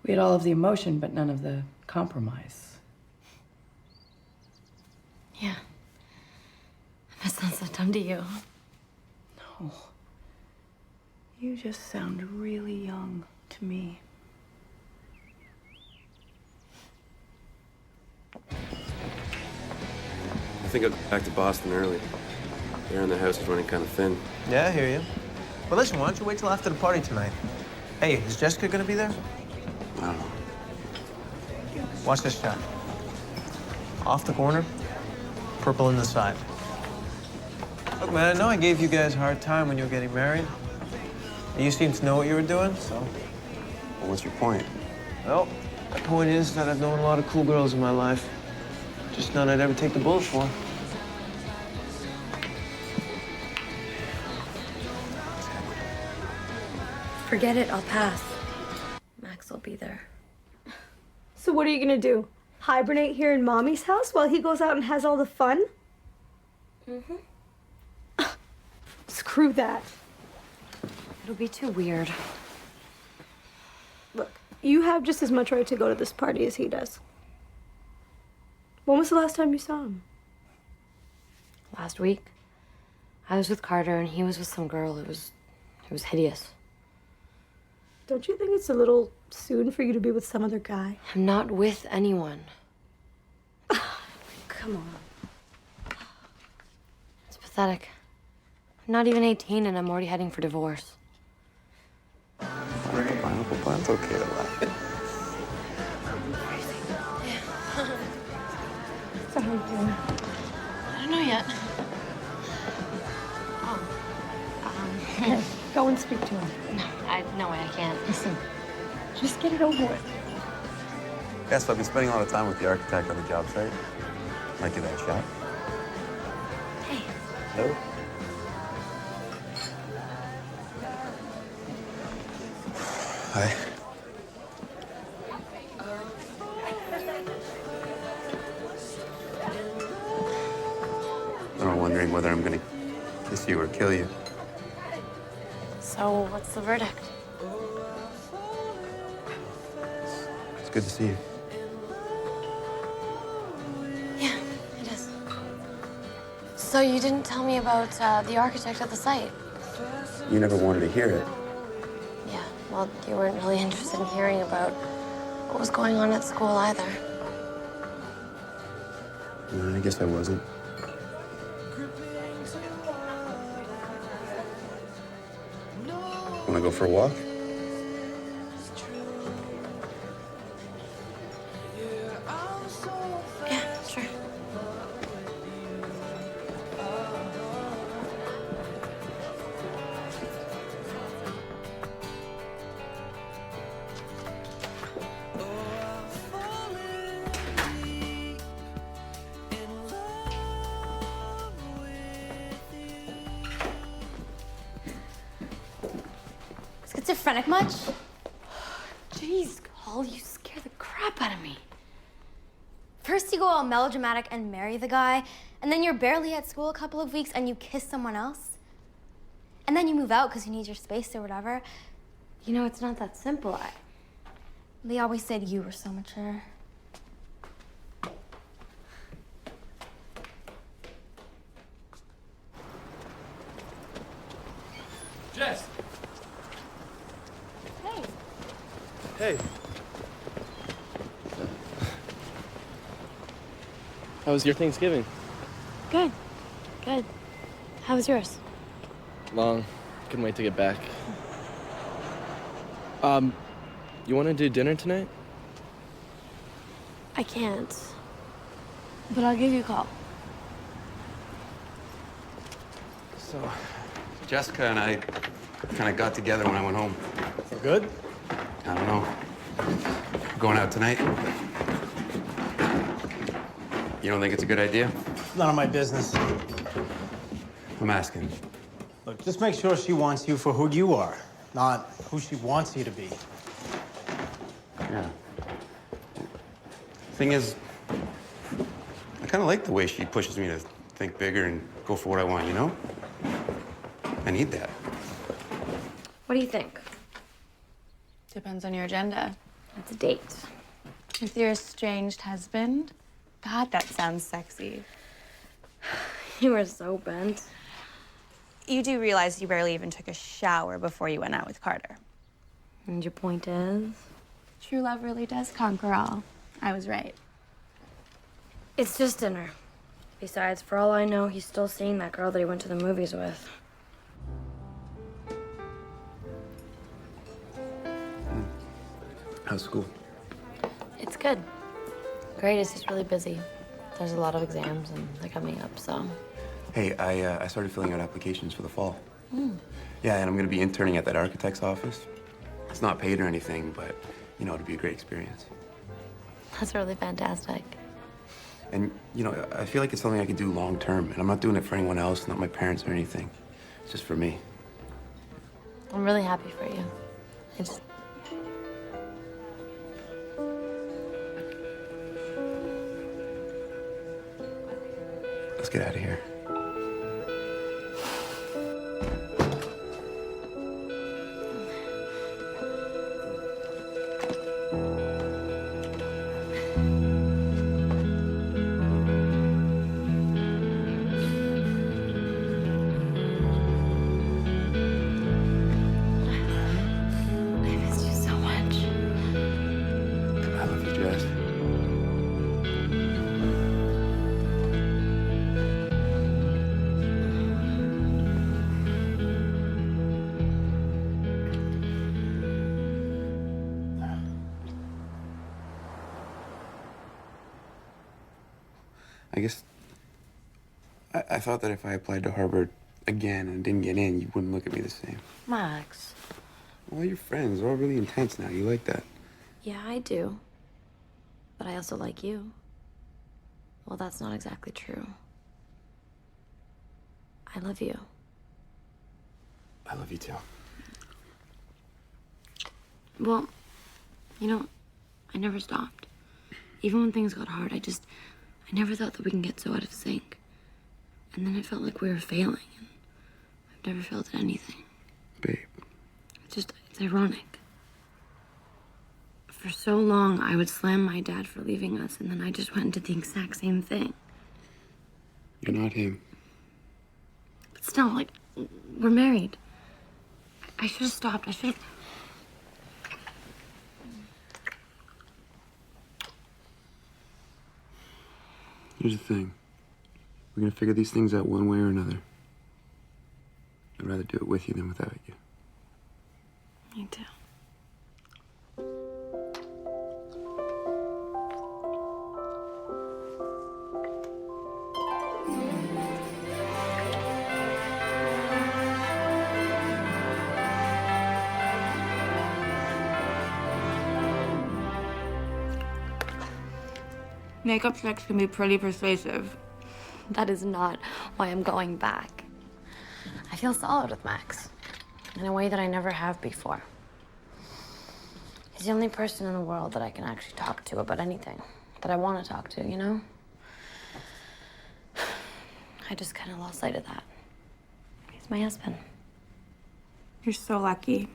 we had all of the emotion, but none of the compromise. Yeah. That sounds so dumb to you. No. You just sound really young to me. I think I'll go back to Boston early. Air in the house is running kind of thin. Yeah, I hear you. Well, listen, why don't you wait till after the party tonight? Hey, is Jessica gonna be there? I don't know. Watch this shot. Off the corner, purple in the side. Look, man, I know I gave you guys a hard time when you were getting married. You seemed to know what you were doing, so... Well, what's your point? Well, the point is that I've known a lot of cool girls in my life. Just none I'd ever take the bullet for. Forget it, I'll pass. Max will be there. So what are you gonna do? Hibernate here in Mommy's house while he goes out and has all the fun? Mm-hmm. Screw that. It'll be too weird. Look, you have just as much right to go to this party as he does. When was the last time you saw him? Last week, I was with Carter and he was with some girl. It was hideous. Don't you think it's a little soon for you to be with some other guy? I'm not with anyone. Come on. It's pathetic. I'm not even 18 and I'm already heading for divorce. Pineapple plan's okay to laugh. So how are you doing? I don't know yet. Here, go and speak to him. No way, I can't. Listen, just get it over with. Yeah, so I've been spending a lot of time with the architect on the job site. Might give that a shot. Hey. Hello? Hi. I'm wondering whether I'm gonna kiss you or kill you. So, what's the verdict? It's good to see you. Yeah, it is. So you didn't tell me about the architect at the site? You never wanted to hear it. Yeah, well, you weren't really interested in hearing about what was going on at school either. I guess I wasn't. Want to go for a walk? Yeah, sure. Schizophrenic much? Jeez, Cole, you scare the crap out of me. First you go all melodramatic and marry the guy, and then you're barely at school a couple of weeks and you kiss someone else. And then you move out because you need your space or whatever. You know, it's not that simple. They always said you were so mature. Jess! Hey. Hey. How was your Thanksgiving? Good. Good. How was yours? Long. Couldn't wait to get back. You want to do dinner tonight? I can't. But I'll give you a call. So, Jessica and I kind of got together when I went home. For good? I don't know. We're going out tonight. You don't think it's a good idea? None of my business. I'm asking. Look, just make sure she wants you for who you are, not who she wants you to be. Yeah. Thing is, I kind of like the way she pushes me to think bigger and go for what I want, you know? I need that. What do you think? Depends on your agenda. It's a date. With your estranged husband? God, that sounds sexy. You were so bent. You do realize you barely even took a shower before you went out with Carter. And your point is? True love really does conquer all. I was right. It's just dinner. Besides, for all I know, he's still seeing that girl that he went to the movies with. How's school? It's good. Great, it's just really busy. There's a lot of exams and they're coming up, so. Hey, I started filling out applications for the fall. Mm. Yeah, and I'm gonna be interning at that architect's office. It's not paid or anything, but, you know, it'll be a great experience. That's really fantastic. And, you know, I feel like it's something I can do long term, and I'm not doing it for anyone else, not my parents or anything. It's just for me. I'm really happy for you. I just... Let's get out of here. I missed you so much. I love you, Jess. I guess I thought that if I applied to Harvard again and didn't get in, you wouldn't look at me the same. Max. All your friends are all really intense now. You like that? Yeah, I do. But I also like you. Well, that's not exactly true. I love you. I love you too. Well, you know, I never stopped. Even when things got hard, I never thought that we can get so out of sync. And then it felt like we were failing, and I've never failed at anything. Babe. It's ironic. For so long, I would slam my dad for leaving us, and then I just went and did the exact same thing. You're not him. But still, like, we're married. I should have stopped. I should have... Here's the thing. We're gonna figure these things out one way or another. I'd rather do it with you than without you. Me too. Makeup sex can be pretty persuasive. That is not why I'm going back. I feel solid with Max in a way that I never have before. He's the only person in the world that I can actually talk to about anything that I want to talk to, you know? I just kind of lost sight of that. He's my husband. You're so lucky.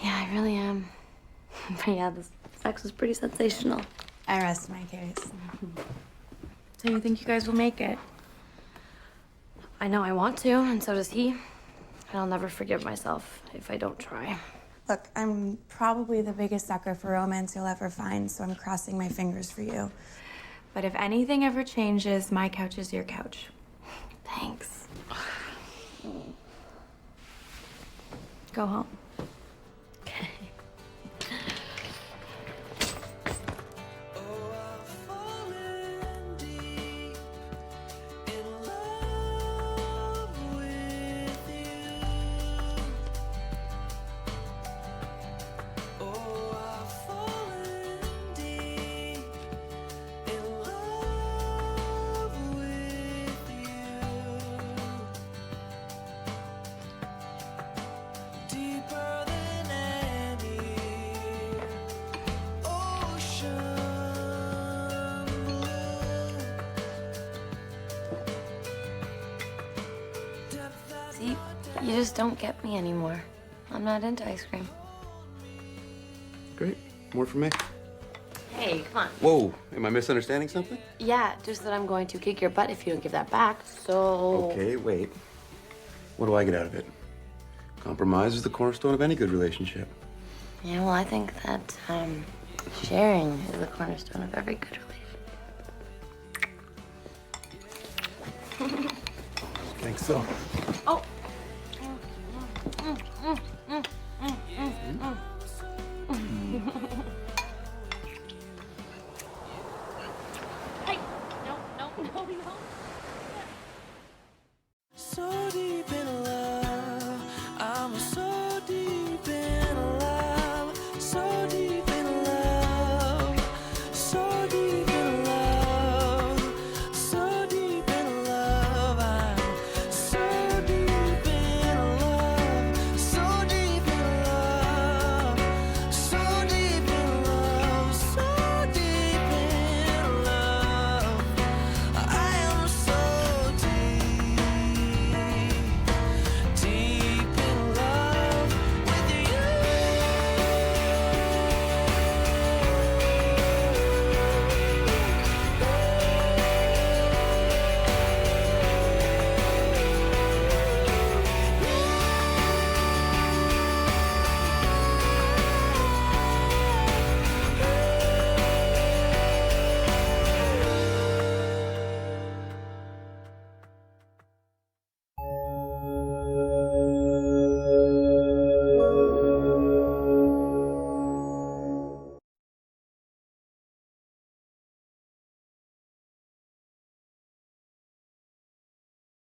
Yeah, I really am. But yeah, this sex was pretty sensational. I rest my case. So you think you guys will make it? I know I want to, and so does he. And I'll never forgive myself if I don't try. Look, I'm probably the biggest sucker for romance you'll ever find, so I'm crossing my fingers for you. But if anything ever changes, my couch is your couch. Thanks. Go home. See, you just don't get me anymore. I'm not into ice cream. Great. More from me. Hey, come on. Whoa, am I misunderstanding something? Yeah, just that I'm going to kick your butt if you don't give that back, so... Okay, wait. What do I get out of it? Compromise is the cornerstone of any good relationship. Yeah, well, I think that, sharing is the cornerstone of every good relationship. Think so. Oh!